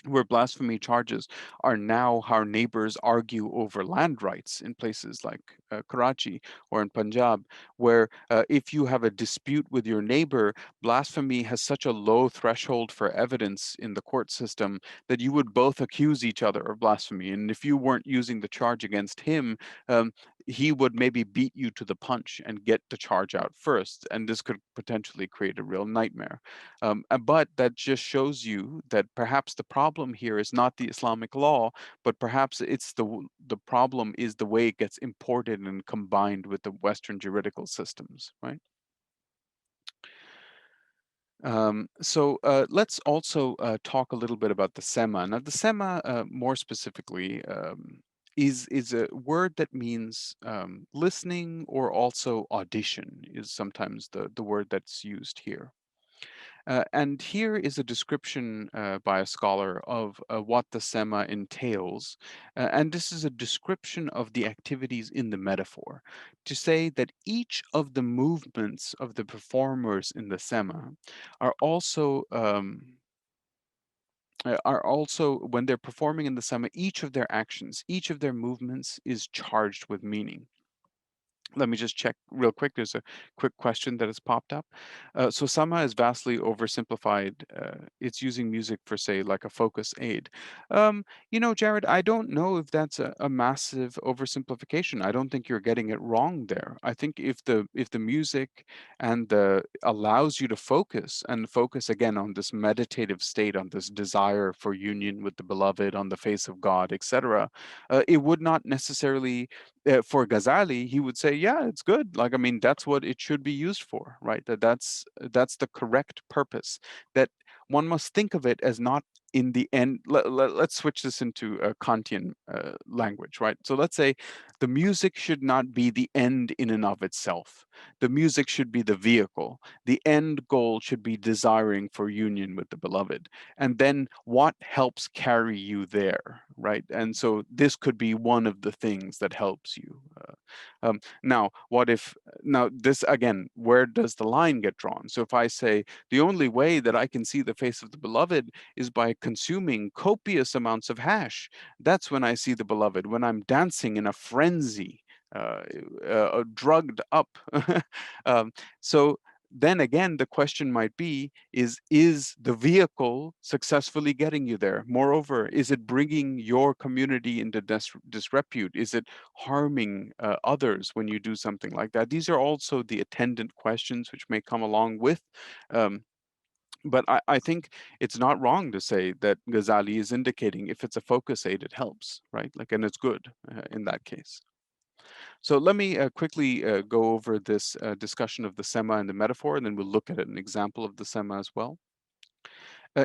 where blasphemy charges are now how neighbors argue over land rights in places like Karachi or in Punjab, where if you have a dispute with your neighbor, blasphemy has such a low threshold for evidence in the court system that you would both accuse each other of blasphemy. And if you weren't using the charge against him, um, he would maybe beat you to the punch and get the charge out first. And this could potentially create a real nightmare. But that just shows you that perhaps the problem here is not the Islamic law, but perhaps the problem is the way it gets imported and combined with the Western juridical systems, right? Let's also talk a little bit about the sema. Now, the sema, more specifically, is a word that means listening, or also audition is sometimes the word that's used here. And here is a description by a scholar of what the sema entails. And this is a description of the activities in the metaphor, to say that each of the movements of the performers in the sema are also. When they're performing in the sema, each of their actions, each of their movements is charged with meaning. Let me just check real quick. There's a quick question that has popped up. So Sama is vastly oversimplified. It's using music for, say, like a focus aid. Jared, I don't know if that's a massive oversimplification. I don't think you're getting it wrong there. I think if the music and the allows you to focus and focus again on this meditative state, on this desire for union with the beloved, on the face of God, etc., it would not necessarily for Ghazali, he would say, yeah, it's good. Like, I mean, that's what it should be used for, right? That's the correct purpose. That one must think of it as not in the end. Let's switch this into a Kantian language, right? So let's say the music should not be the end in and of itself. The music should be the vehicle. The end goal should be desiring for union with the beloved. And then what helps carry you there, right? And so this could be one of the things that helps you. Now, what if, now this again, where does the line get drawn? So if I say the only way that I can see the face of the beloved is by consuming copious amounts of hash, that's when I see the beloved, when I'm dancing in a frenzy, drugged up. um, so then again, the question might be, is the vehicle successfully getting you there? Moreover, is it bringing your community into disrepute? Is it harming others when you do something like that? These are also the attendant questions which may come along with. Um, but I think it's not wrong to say that Ghazali is indicating if it's a focus aid, it helps, right? Like, and it's good in that case. So let me quickly go over this discussion of the sema and the metaphor, and then we'll look at an example of the sema as well.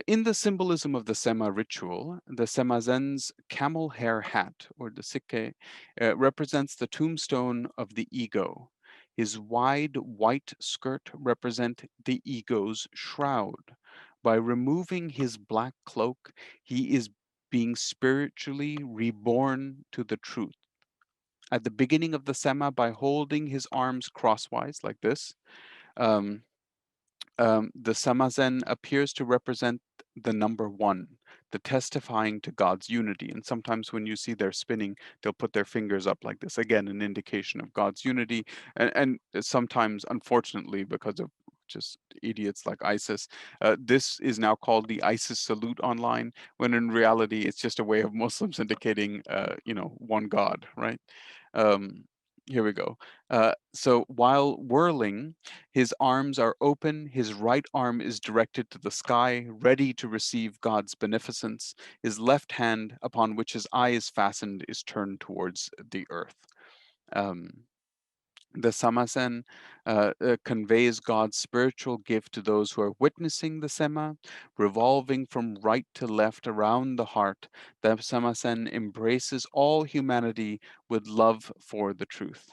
In the symbolism of the Sema ritual, the Semazen's camel hair hat, or the sikke, represents the tombstone of the ego. His wide white skirt represent the ego's shroud. By removing his black cloak, he is being spiritually reborn to the truth. At the beginning of the Sema, by holding his arms crosswise like this, um, the Samazen appears to represent the number one, the testifying to God's unity. And sometimes when you see their spinning, they'll put their fingers up like this. Again, an indication of God's unity. And sometimes, unfortunately, because of just idiots like ISIS, this is now called the ISIS salute online, when in reality, it's just a way of Muslims indicating, one God, right? Um, Here we go. So while whirling, his arms are open, his right arm is directed to the sky, ready to receive God's beneficence. His left hand, upon which his eye is fastened, is turned towards the earth. Um, the Samasen conveys God's spiritual gift to those who are witnessing the Sema, revolving from right to left around the heart. The Samasen embraces all humanity with love for the truth.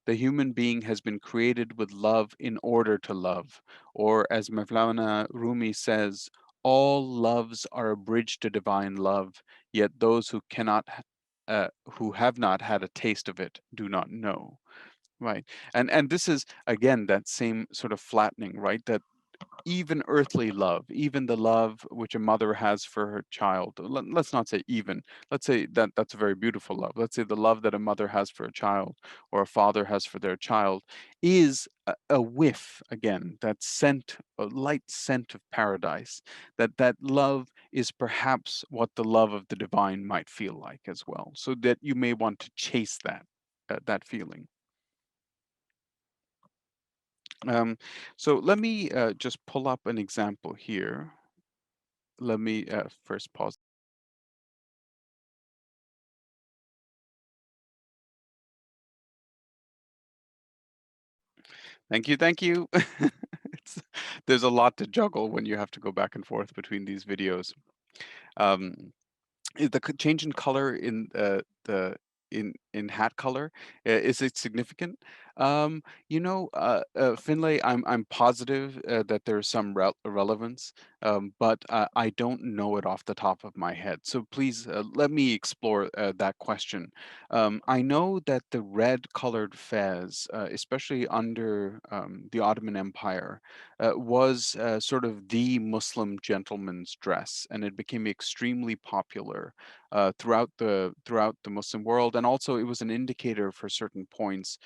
The human being has been created with love in order to love, or as Mevlana Rumi says, all loves are a bridge to divine love, yet those who have not had a taste of it do not know. Right. And this is again that same sort of flattening, right? That even earthly love, even the love which a mother has for her child, let's not say even, let's say that that's a very beautiful love. Let's say the love that a mother has for a child or a father has for their child is a whiff, again, that scent, a light scent of paradise. That love is perhaps what the love of the divine might feel like as well. So that you may want to chase that feeling. So let me just pull up an example here. Let me first pause. Thank you, thank you. There's a lot to juggle when you have to go back and forth between these videos. Um, is the change in color in the in hat color, is it significant? Finlay, I'm positive that there's some relevance, but I don't know it off the top of my head. So please let me explore that question. I know that the red colored fez, especially under the Ottoman Empire, was sort of the Muslim gentleman's dress, and it became extremely popular throughout the Muslim world, and also it was an indicator for certain points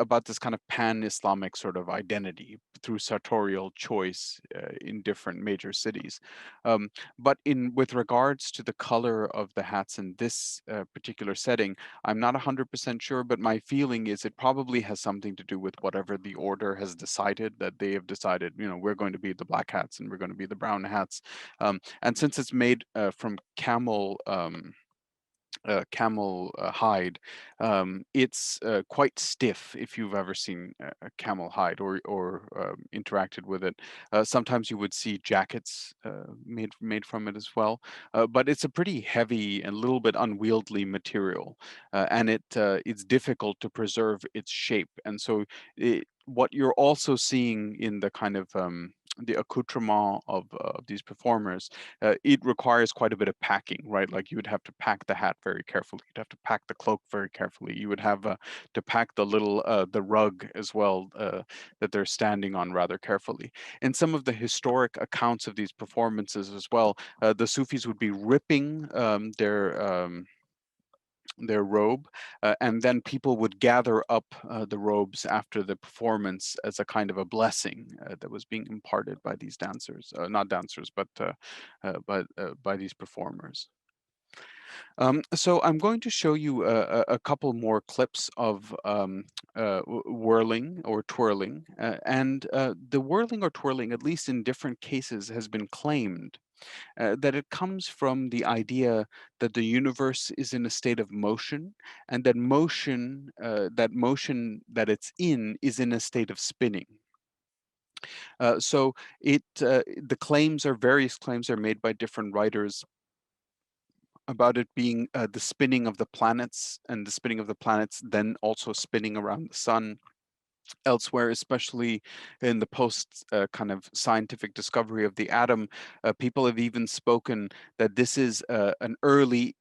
about this kind of pan-Islamic sort of identity through sartorial choice in different major cities. Um, but in with regards to the color of the hats in this particular setting, I'm not 100% sure, but my feeling is it probably has something to do with whatever the order has decided, that they have decided, we're going to be the black hats and we're going to be the brown hats. And since it's made from camel hide. It's quite stiff if you've ever seen a camel hide or interacted with it. Sometimes you would see jackets made from it as well, but it's a pretty heavy and a little bit unwieldy material, and it's difficult to preserve its shape. And so, what you're also seeing in the kind of the accoutrement of these performers, it requires quite a bit of packing, right? Like you would have to pack the hat very carefully. You'd have to pack the cloak very carefully. You would have to pack the rug as well that they're standing on rather carefully. In some of the historic accounts of these performances as well, the Sufis would be ripping their robe, and then people would gather up the robes after the performance as a kind of a blessing that was being imparted by these dancers, not dancers, but by these performers. So I'm going to show you a couple more clips of whirling or twirling, and the whirling or twirling, at least in different cases, has been claimed that it comes from the idea that the universe is in a state of motion, and that motion that it's in is in a state of spinning. So the various claims are made by different writers about it being the spinning of the planets, and the spinning of the planets then also spinning around the sun. Elsewhere, especially in the post kind of scientific discovery of the atom, people have even spoken that this is an early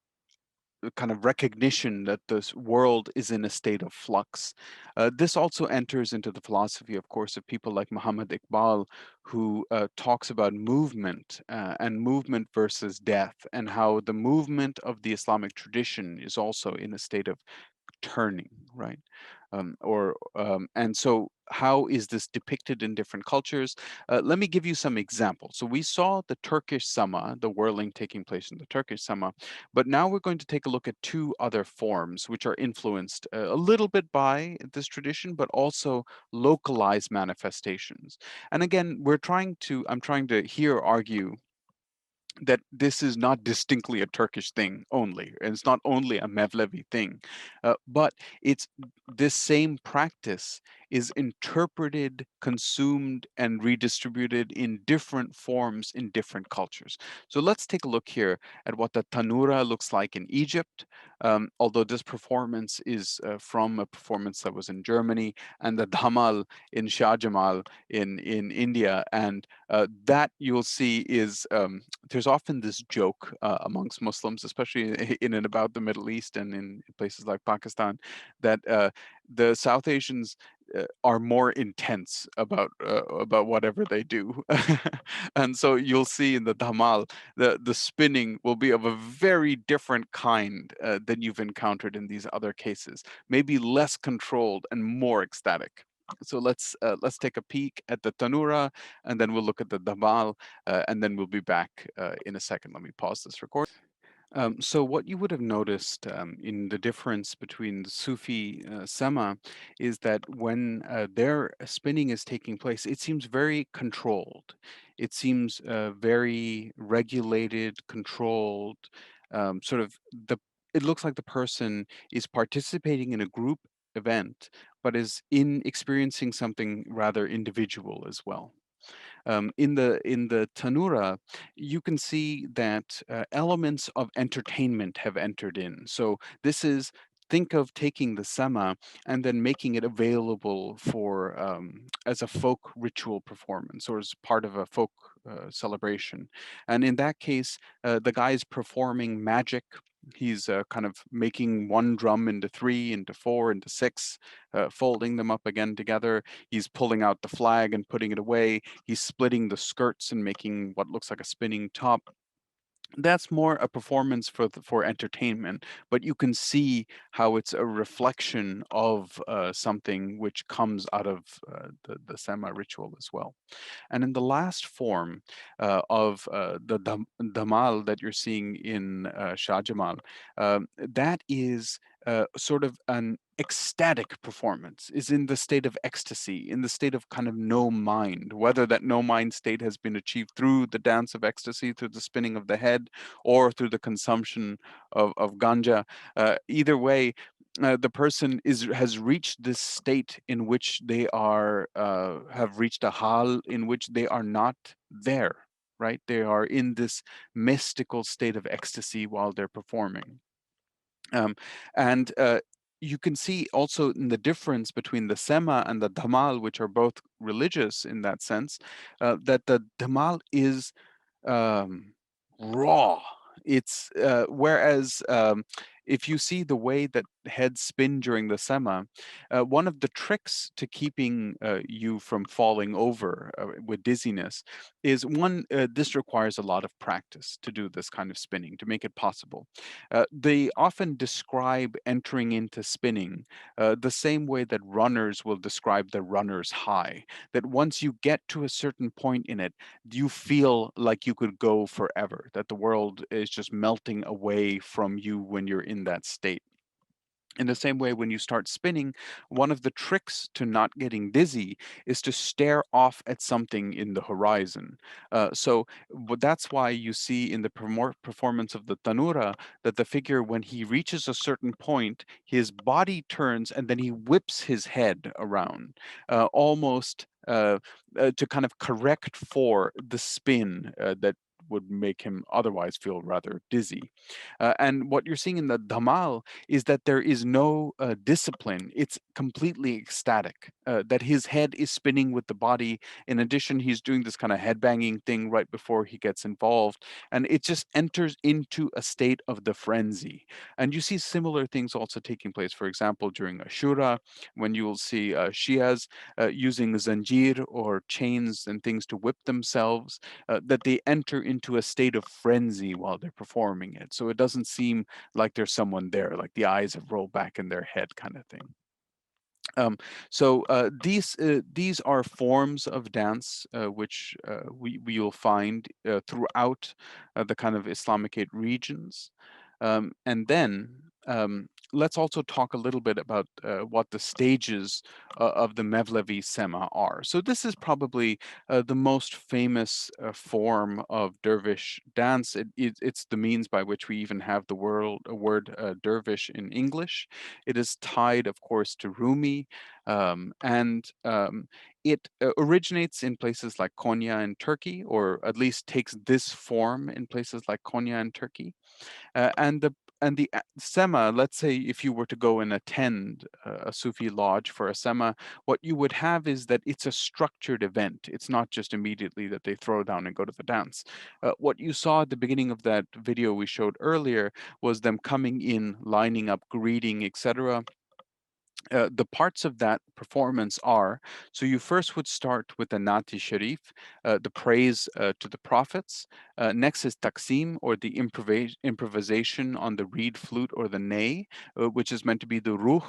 kind of recognition that this world is in a state of flux. This also enters into the philosophy, of course, of people like Muhammad Iqbal, who talks about movement and movement versus death, and how the movement of the Islamic tradition is also in a state of turning, right? And so how is this depicted in different cultures? Let me give you some examples. So we saw the Turkish Sama, the whirling taking place in the Turkish Sama, but now we're going to take a look at two other forms which are influenced a little bit by this tradition, but also localized manifestations. And again, I'm trying to here argue that this is not distinctly a Turkish thing only, and it's not only a Mevlevi thing, but it's this same practice is interpreted, consumed, and redistributed in different forms in different cultures. So let's take a look here at what the Tanura looks like in Egypt, although this performance is from a performance that was in Germany, and the Dhamal in Shah Jamal in India, and that you'll see is there's often this joke amongst Muslims, especially in and about the Middle East and in places like Pakistan, that the South Asians are more intense about whatever they do, and so you'll see in the Dhamal the spinning will be of a very different kind than you've encountered in these other cases, maybe less controlled and more ecstatic. So let's take a peek at the Tanura, and then we'll look at the Dhamal, and then we'll be back in a second. Let me pause this recording. So what you would have noticed in the difference between the Sufi Sema is that when their spinning is taking place, it seems very controlled. It seems very regulated, controlled. Sort of it looks like the person is participating in a group event, but is in experiencing something rather individual as well. In the Tanura, you can see that elements of entertainment have entered in. So this is think of taking the sama and then making it available for as a folk ritual performance or as part of a folk celebration. And in that case, the guy is performing magic. He's kind of making one drum into three, into four, into six, folding them up again together. He's pulling out the flag and putting it away. He's splitting the skirts and making what looks like a spinning top. That's more a performance for entertainment, but you can see how it's a reflection of something which comes out of the sema ritual as well. And in the last form of damal that you're seeing in Shah Jamal, that is sort of an ecstatic performance, is in the state of ecstasy, in the state of kind of no mind, whether that no mind state has been achieved through the dance of ecstasy, through the spinning of the head, or through the consumption of ganja. Either way, the person is has reached this state in which they are have reached a hal in which they are not there, right? They are in this mystical state of ecstasy while they're performing. um, and you can see also in the difference between the sema and the dhamal, which are both religious in that sense, that the dhamal is um, raw. It's whereas if you see the way that heads spin during the sema, one of the tricks to keeping you from falling over with dizziness is one. This requires a lot of practice to do this kind of spinning to make it possible. They often describe entering into spinning the same way that runners will describe the runner's high. That once you get to a certain point in it, you feel like you could go forever, that the world is just melting away from you when you're in that state. In the same way, when you start spinning, one of the tricks to not getting dizzy is to stare off at something in the horizon. That's why you see in the performance of the tanura that the figure, when he reaches a certain point, his body turns and then he whips his head around, almost to kind of correct for the spin that would make him otherwise feel rather dizzy. And what you're seeing in the Dhamal is that there is no discipline. It's completely ecstatic, that his head is spinning with the body. In addition, he's doing this kind of headbanging thing right before he gets involved. And it just enters into a state of the frenzy. And you see similar things also taking place, for example, during Ashura, when you will see Shias using zanjir or chains and things to whip themselves, that they enter into a state of frenzy while they're performing it. So it doesn't seem like there's someone there, like the eyes have rolled back in their head, kind of thing. These are forms of dance which we will find throughout the kind of Islamicate regions. And then let's also talk a little bit about what the stages of the Mevlevi Sema are. So this is probably the most famous form of dervish dance. It's the means by which we even have the word dervish in English. It is tied, of course, to Rumi, and it originates in places like Konya in Turkey, or at least takes this form in places like Konya in Turkey. And the sema, let's say if you were to go and attend a Sufi lodge for a sema, what you would have is that it's a structured event. It's not just immediately that they throw down and go to the dance. What you saw at the beginning of that video we showed earlier was them coming in, lining up, greeting, etc. The parts of that performance are, so you first would start with the Nati Sharif, the praise to the prophets. Next is Taksim, or the improvisation on the reed flute or the ney, which is meant to be the ruh,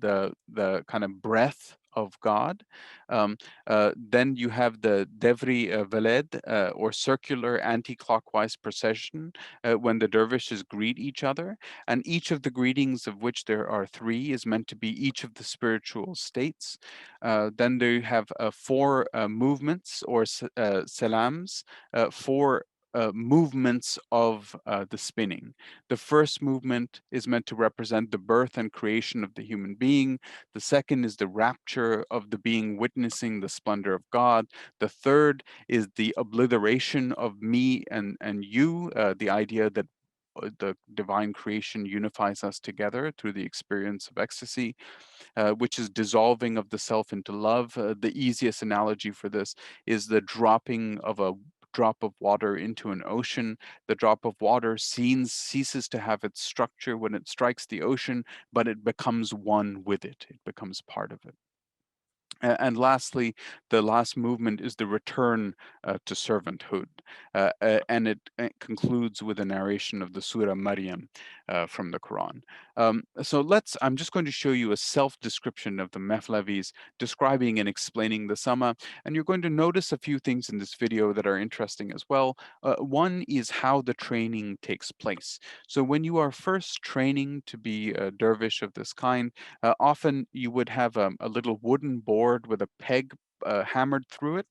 the kind of breath of God. Then you have the Devri Veled, or circular anti-clockwise procession, when the dervishes greet each other. And each of the greetings, of which there are three, is meant to be each of the spiritual states. Then they have four movements, or salams, four movements of the spinning. The first movement is meant to represent the birth and creation of the human being. The second is the rapture of the being witnessing the splendor of God. The third is the obliteration of me and you, the idea that the divine creation unifies us together through the experience of ecstasy, which is dissolving of the self into love. The easiest analogy for this is the dropping of a drop of water into an ocean. The drop of water ceases to have its structure when it strikes the ocean, but it becomes one with it. It becomes part of it. And lastly, the last movement is the return to servanthood. And it concludes with a narration of the Surah Maryam from the Quran. I'm just going to show you a self description of the Mevlevis, describing and explaining the Sama. And you're going to notice a few things in this video that are interesting as well. One is how the training takes place. So, when you are first training to be a dervish of this kind, often you would have a little wooden board with a peg hammered through it,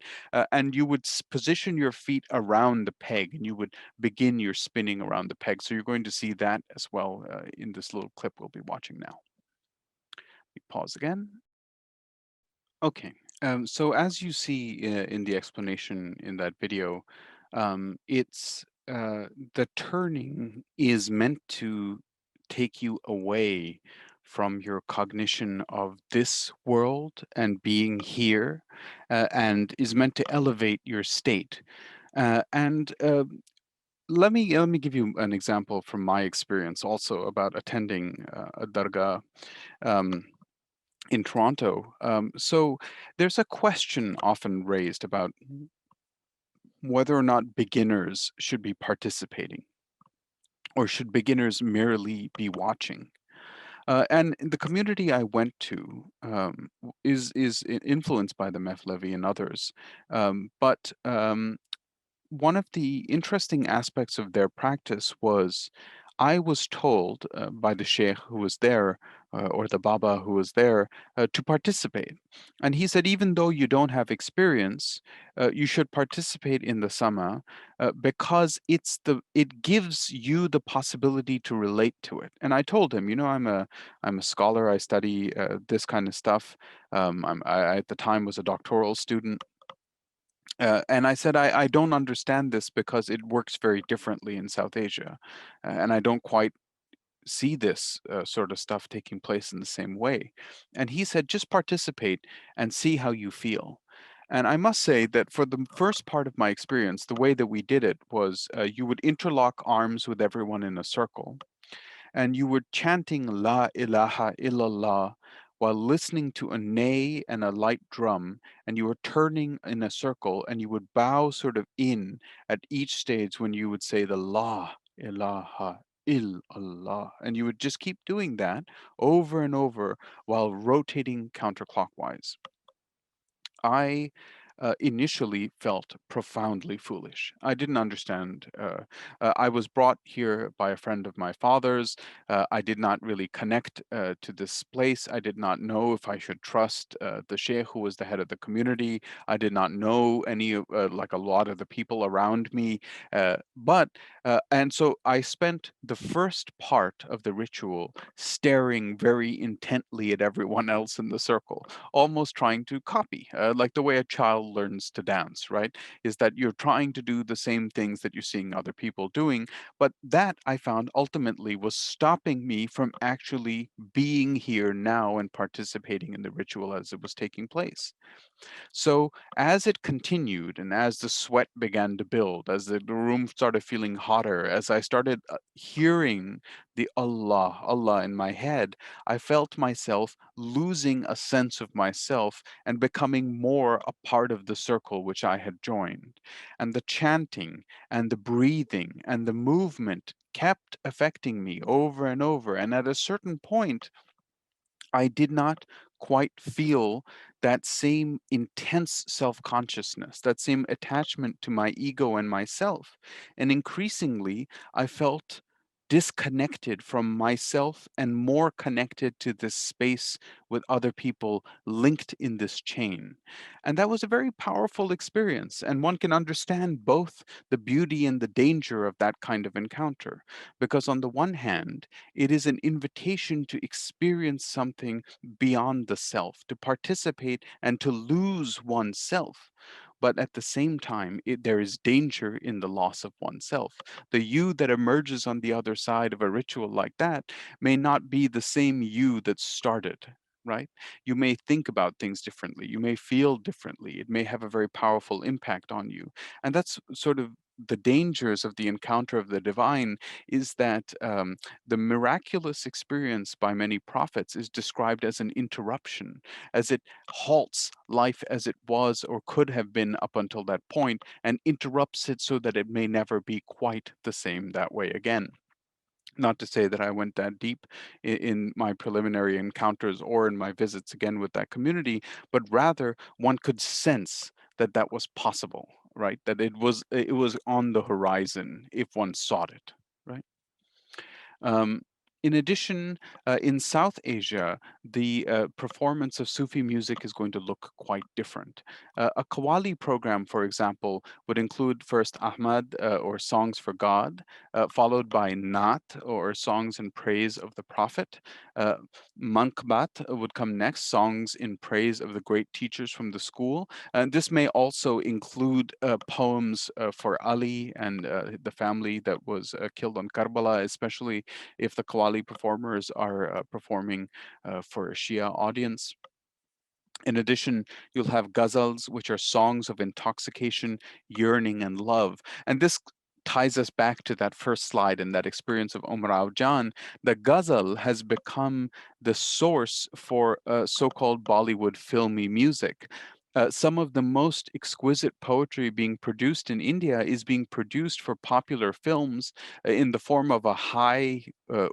and you would position your feet around the peg, and you would begin your spinning around the peg. So you're going to see that as well in this little clip we'll be watching now. We pause again. Okay. So as you see in the explanation in that video, it's the turning is meant to take you away from your cognition of this world and being here, and is meant to elevate your state. And let me give you an example from my experience also about attending a dargah. Um, in Toronto. So there's a question often raised about whether or not beginners should be participating, or should beginners merely be watching. And the community I went to influenced by the Mevlevi and others, but one of the interesting aspects of their practice was I was told by the sheikh who was there, or the baba who was there, to participate. And he said, even though you don't have experience, you should participate in the sama, because it gives you the possibility to relate to it. And I told him, I'm a scholar. I study this kind of stuff. I at the time was a doctoral student, and I said, I don't understand this because it works very differently in South Asia. And I don't quite see this sort of stuff taking place in the same way. And he said, just participate and see how you feel. And I must say that for the first part of my experience, the way that we did it was you would interlock arms with everyone in a circle, and you were chanting La ilaha illallah while listening to a neigh and a light drum, and you were turning in a circle, and you would bow sort of in at each stage when you would say the La ilaha illallah, and you would just keep doing that over and over while rotating counterclockwise. I initially felt profoundly foolish. I didn't understand. I was brought here by a friend of my father's. I did not really connect to this place. I did not know if I should trust the sheikh who was the head of the community. I did not know like a lot of the people around me. And so I spent the first part of the ritual staring very intently at everyone else in the circle, almost trying to copy, like the way a child learns to dance, right? Is that you're trying to do the same things that you're seeing other people doing. But that I found ultimately was stopping me from actually being here now and participating in the ritual as it was taking place. So as it continued, and as the sweat began to build, as the room started feeling hotter, as I started hearing the Allah, Allah in my head, I felt myself losing a sense of myself and becoming more a part of the circle which I had joined. And the chanting and the breathing and the movement kept affecting me over and over. And at a certain point, I did not quite feel that same intense self consciousness, that same attachment to my ego and myself. And increasingly, I felt disconnected from myself and more connected to this space with other people linked in this chain. And that was a very powerful experience. And one can understand both the beauty and the danger of that kind of encounter. Because, on the one hand, it is an invitation to experience something beyond the self, to participate and to lose oneself. But at the same time, there is danger in the loss of oneself. The you that emerges on the other side of a ritual like that may not be the same you that started. Right? You may think about things differently. You may feel differently. It may have a very powerful impact on you. And that's sort of the dangers of the encounter of the divine is that the miraculous experience by many prophets is described as an interruption, as it halts life as it was or could have been up until that point and interrupts it so that it may never be quite the same that way again. Not to say that I went that deep in my preliminary encounters or in my visits again with that community, but rather one could sense that that was possible, right? That it was on the horizon if one sought it, right? Um, in addition, in South Asia, the performance of Sufi music is going to look quite different. A Qawwali program, for example, would include first Ahmad or songs for God, followed by Naat or songs in praise of the Prophet. Uh, Mankbat would come next, songs in praise of the great teachers from the school. And this may also include poems for Ali and the family that was killed on Karbala, especially if the Qawwali performers are performing for a Shia audience. In addition, you'll have ghazals, which are songs of intoxication, yearning, and love. And this ties us back to that first slide and that experience of Omar Jan. The ghazal has become the source for so called Bollywood filmy music. Some of the most exquisite poetry being produced in India is being produced for popular films in the form of a high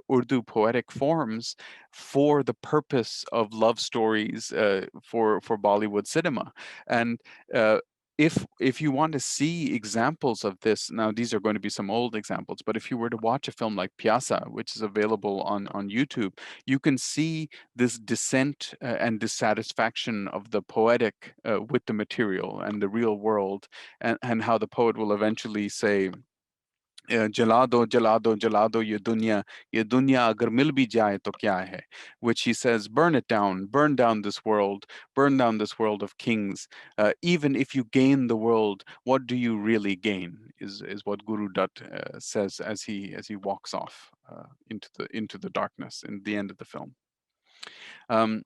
Urdu poetic forms for the purpose of love stories for Bollywood cinema. And if you want to see examples of this, now these are going to be some old examples, but if you were to watch a film like Pyasa, which is available on YouTube, you can see this descent and dissatisfaction of the poetic with the material and the real world, and how the poet will eventually say, जला दो जला दो जला दो ये दुनिया अगर मिल भी जाए तो क्या है, which he says, burn down this world, burn down this world of kings. Even if you gain the world, what do you really gain, is what Guru Dutt says as he walks off into the darkness in the end of the film. um,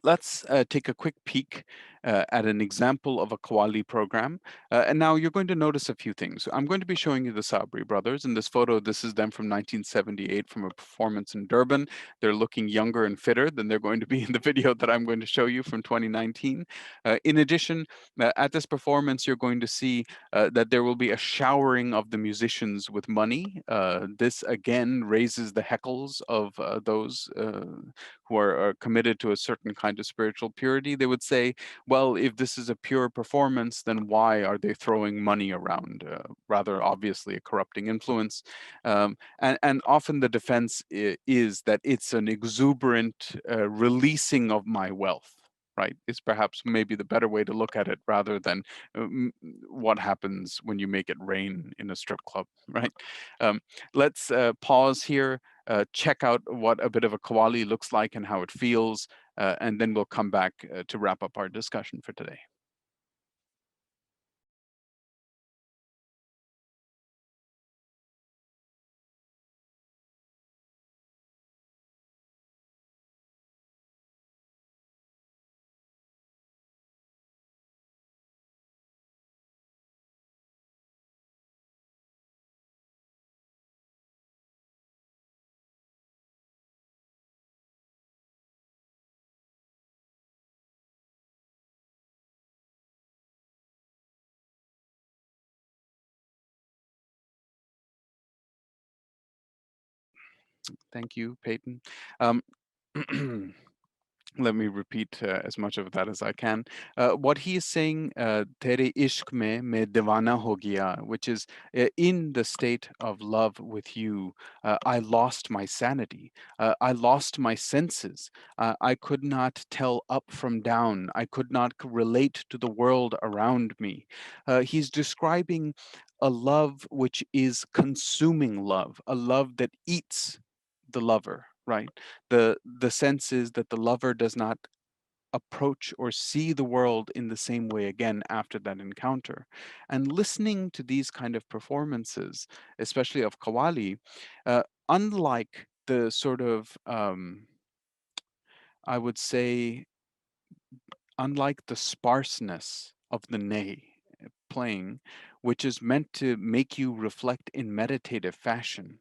let's take a quick peek at an example of a Qawwali program. And now you're going to notice a few things. I'm going to be showing you the Sabri brothers. In this photo, this is them from 1978 from a performance in Durban. They're looking younger and fitter than they're going to be in the video that I'm going to show you from 2019. In addition, at this performance, you're going to see that there will be a showering of the musicians with money. This again raises the heckles of those who are committed to a certain kind of spiritual purity. They would say, well, if this is a pure performance, then why are they throwing money around? Rather obviously a corrupting influence. And often the defense is that it's an exuberant releasing of my wealth. Right, is perhaps maybe the better way to look at it, rather than what happens when you make it rain in a strip club. Right. Let's pause here, check out what a bit of a Qawwali looks like and how it feels, and then we'll come back to wrap up our discussion for today. Thank you, Peyton. Um, let me repeat as much of that as I can. What he is saying, "Tere ishq mein main divana ho gaya," which is in the state of love with you, I lost my sanity. I lost my senses. I could not tell up from down. I could not relate to the world around me. He's describing a love which is consuming love, a love that eats the lover, right? The sense is that the lover does not approach or see the world in the same way again after that encounter. And listening to these kind of performances, especially of Qawwali, unlike the sort of I would say, unlike the sparseness of the ney playing, which is meant to make you reflect in meditative fashion.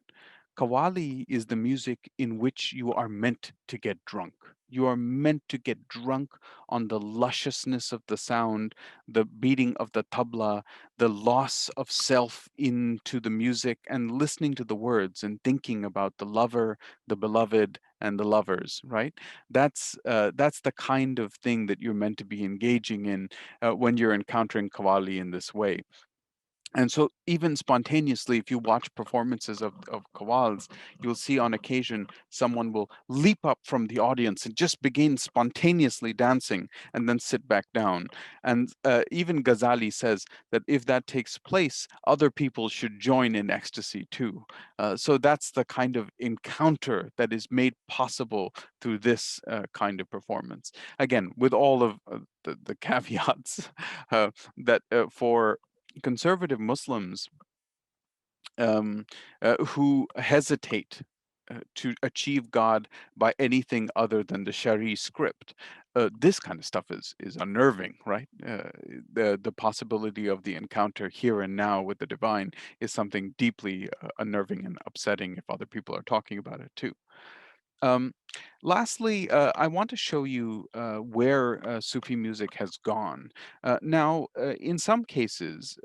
Qawwali is the music in which you are meant to get drunk. You are meant to get drunk on the lusciousness of the sound, the beating of the tabla, the loss of self into the music, and listening to the words and thinking about the lover, the beloved, and the lovers. Right? That's the kind of thing that you're meant to be engaging in when you're encountering Qawwali in this way. And so, even spontaneously, if you watch performances of kawals, you'll see on occasion someone will leap up from the audience and just begin spontaneously dancing and then sit back down. And even Ghazali says that if that takes place, other people should join in ecstasy too. So, that's the kind of encounter that is made possible through this kind of performance. Again, with all of the caveats that for conservative Muslims who hesitate to achieve God by anything other than the Shari script. This kind of stuff is unnerving, right? The possibility of the encounter here and now with the divine is something deeply unnerving and upsetting if other people are talking about it too. Um, Lastly, I want to show you where Sufi music has gone. In some cases,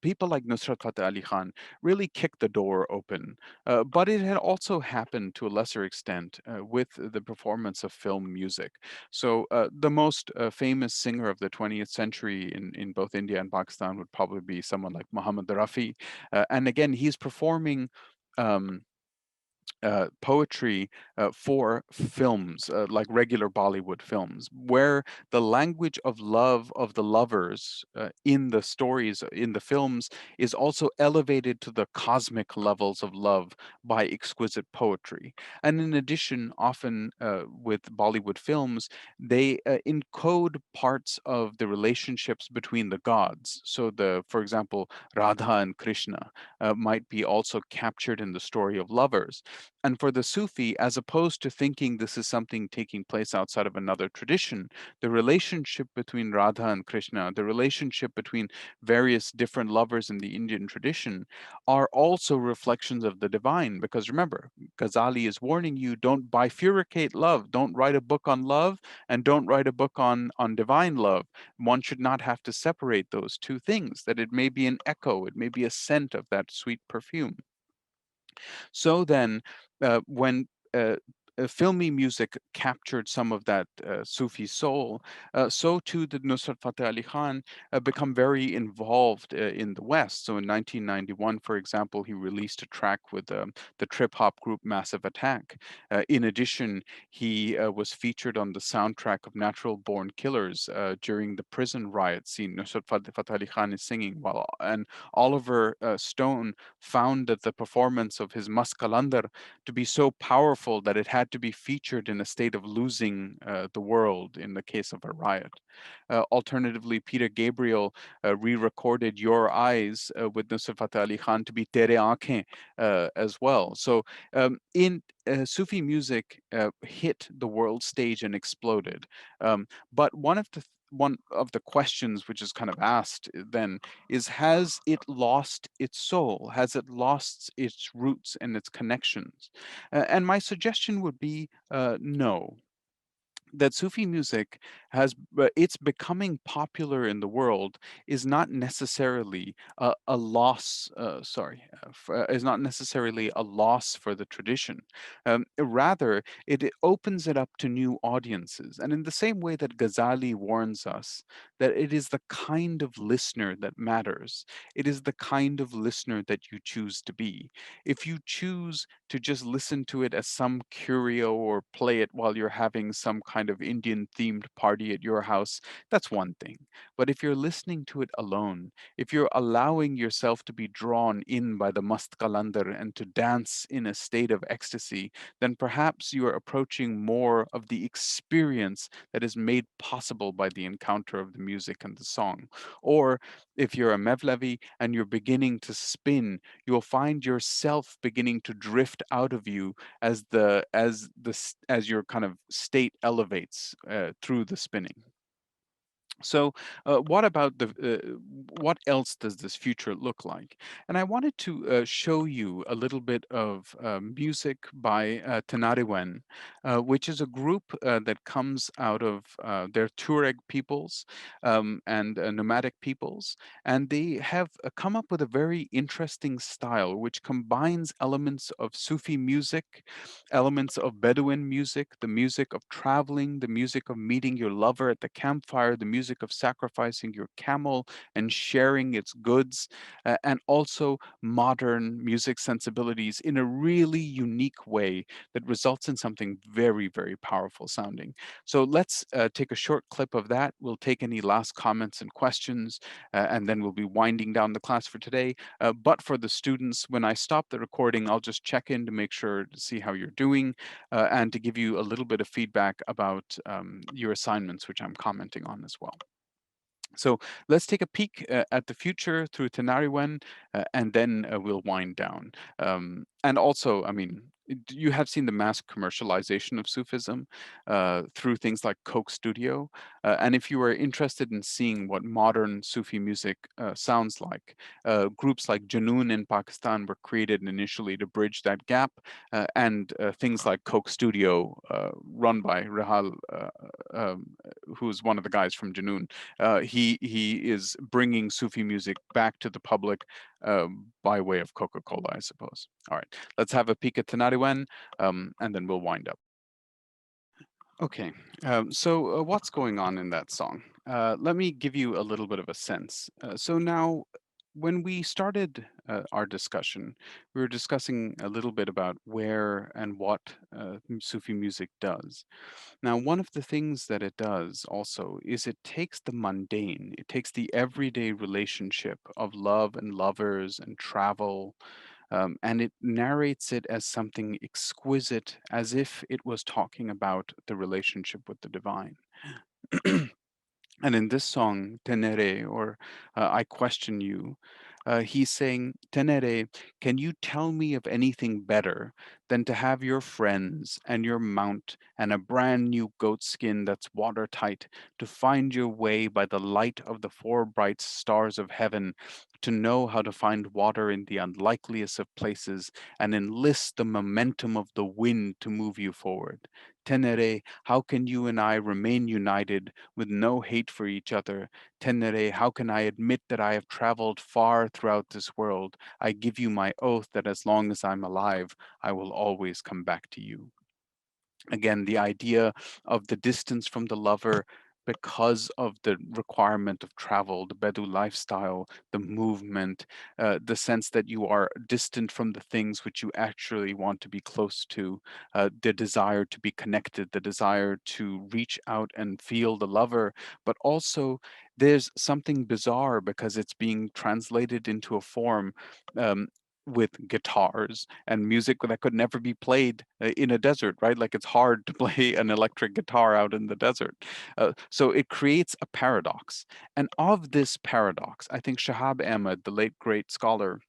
people like Nusrat Fateh Ali Khan really kicked the door open, but it had also happened to a lesser extent with the performance of film music. So, the most famous singer of the 20th century in both India and Pakistan would probably be someone like Muhammad Rafi. And again, he's performing. Um, Poetry for films, like regular Bollywood films, where the language of love of the lovers in the stories, in the films, is also elevated to the cosmic levels of love by exquisite poetry. And in addition, often with Bollywood films, they encode parts of the relationships between the gods. So, for example, Radha and Krishna might be also captured in the story of lovers. And for the Sufi, as opposed to thinking this is something taking place outside of another tradition, the relationship between Radha and Krishna, the relationship between various different lovers in the Indian tradition, are also reflections of the divine. Because remember, Ghazali is warning you, don't bifurcate love, don't write a book on love, and don't write a book on divine love. One should not have to separate those two things, that it may be an echo, it may be a scent of that sweet perfume. So then, when filmy music captured some of that Sufi soul, so too did Nusrat Fateh Ali Khan become very involved in the West. So in 1991, for example, he released a track with the trip hop group Massive Attack. In addition, he was featured on the soundtrack of Natural Born Killers during the prison riot scene. Nusrat Fateh Ali Khan is singing, and Oliver Stone found that the performance of his Maskalandar to be so powerful that it had to be featured in a state of losing the world in the case of a riot. Alternatively, Peter Gabriel re-recorded Your Eyes with Nusrat Fateh Ali Khan to be Tere Aankhein as well. So in Sufi music hit the world stage and exploded. But one of the questions which is kind of asked then is, has it lost its soul? Has it lost its roots and its connections? And my suggestion would be no, that Sufi music it's becoming popular in the world is not necessarily a loss. Is not necessarily a loss for the tradition. Rather, it opens it up to new audiences. And in the same way that Ghazali warns us that it is the kind of listener that matters, it is the kind of listener that you choose to be. If you choose to just listen to it as some curio or play it while you're having some kind of Indian themed party at your house, that's one thing. But if you're listening to it alone, if you're allowing yourself to be drawn in by the Mast Kalandar and to dance in a state of ecstasy, then perhaps you are approaching more of the experience that is made possible by the encounter of the music and the song. Or if you're a Mevlevi and you're beginning to spin, you'll find yourself beginning to drift out of you as your kind of state elevates through the spinning. So, what about what else does this future look like? And I wanted to show you a little bit of music by Tenariwen, which is a group that comes out of their Tuareg peoples and nomadic peoples, and they have come up with a very interesting style which combines elements of Sufi music, elements of Bedouin music, the music of traveling, the music of meeting your lover at the campfire, the music of sacrificing your camel and sharing its goods, and also modern music sensibilities in a really unique way that results in something very, very powerful sounding. So let's take a short clip of that. We'll take any last comments and questions, and then we'll be winding down the class for today. But for the students, when I stop the recording, I'll just check in to make sure to see how you're doing and to give you a little bit of feedback about your assignments, which I'm commenting on as well. So let's take a peek at the future through Tenariwen, and then we'll wind down. And also, I mean, you have seen the mass commercialization of Sufism through things like Coke Studio. And if you are interested in seeing what modern Sufi music sounds like, groups like Junoon in Pakistan were created initially to bridge that gap, and things like Coke Studio, run by Rahal, who's one of the guys from Junoon. He is bringing Sufi music back to the public by way of Coca-Cola, I suppose. All right, let's have a peek at Tenariwen, and then we'll wind up. Okay, so what's going on in that song? Let me give you a little bit of a sense. So now, when we started our discussion, we were discussing a little bit about where and what Sufi music does. Now, one of the things that it does also is it takes the mundane, it takes the everyday relationship of love and lovers and travel, and it narrates it as something exquisite, as if it was talking about the relationship with the divine. And in this song, Tenere, or I Question You, he's saying, Tenere, can you tell me of anything better than to have your friends and your mount and a brand new goat skin that's watertight, to find your way by the light of the four bright stars of heaven, to know how to find water in the unlikeliest of places and enlist the momentum of the wind to move you forward? Tenere, how can you and I remain united with no hate for each other? Tenere, how can I admit that I have traveled far throughout this world? I give you my oath that as long as I'm alive, I will always come back to you. Again, the idea of the distance from the lover because of the requirement of travel, the Bedu lifestyle, the movement, the sense that you are distant from the things which you actually want to be close to, the desire to be connected, the desire to reach out and feel the lover, but also there's something bizarre because it's being translated into a form um, with guitars and music that could never be played in a desert, right? Like it's hard to play an electric guitar out in the desert. So it creates a paradox. And of this paradox, I think Shahab Ahmed, the late great scholar,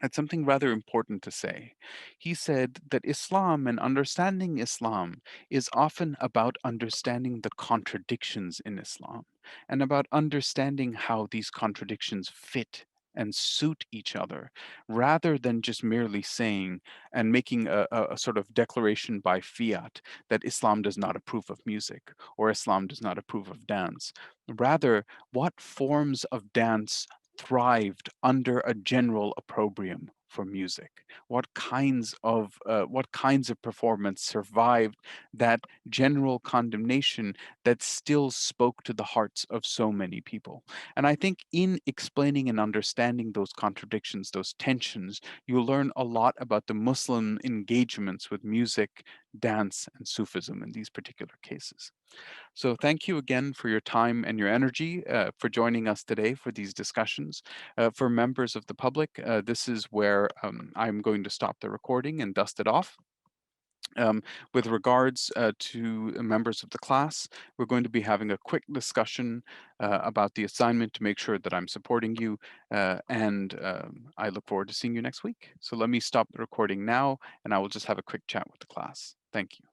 had something rather important to say. He said that Islam and understanding Islam is often about understanding the contradictions in Islam and about understanding how these contradictions fit and suit each other rather than just merely saying and making a sort of declaration by fiat that Islam does not approve of music or Islam does not approve of dance. Rather, what forms of dance thrived under a general opprobrium for music? What kinds of performance survived that general condemnation that still spoke to the hearts of so many people? And I think in explaining and understanding those contradictions, those tensions, you learn a lot about the Muslim engagements with music, dance, and Sufism in these particular cases. So thank you again for your time and your energy for joining us today for these discussions. For members of the public, this is where I'm going to stop the recording and dust it off. Um, with regards to members of the class, we're going to be having a quick discussion about the assignment to make sure that I'm supporting you, and I look forward to seeing you next week. So let me stop the recording now, and I will just have a quick chat with the class. Thank you.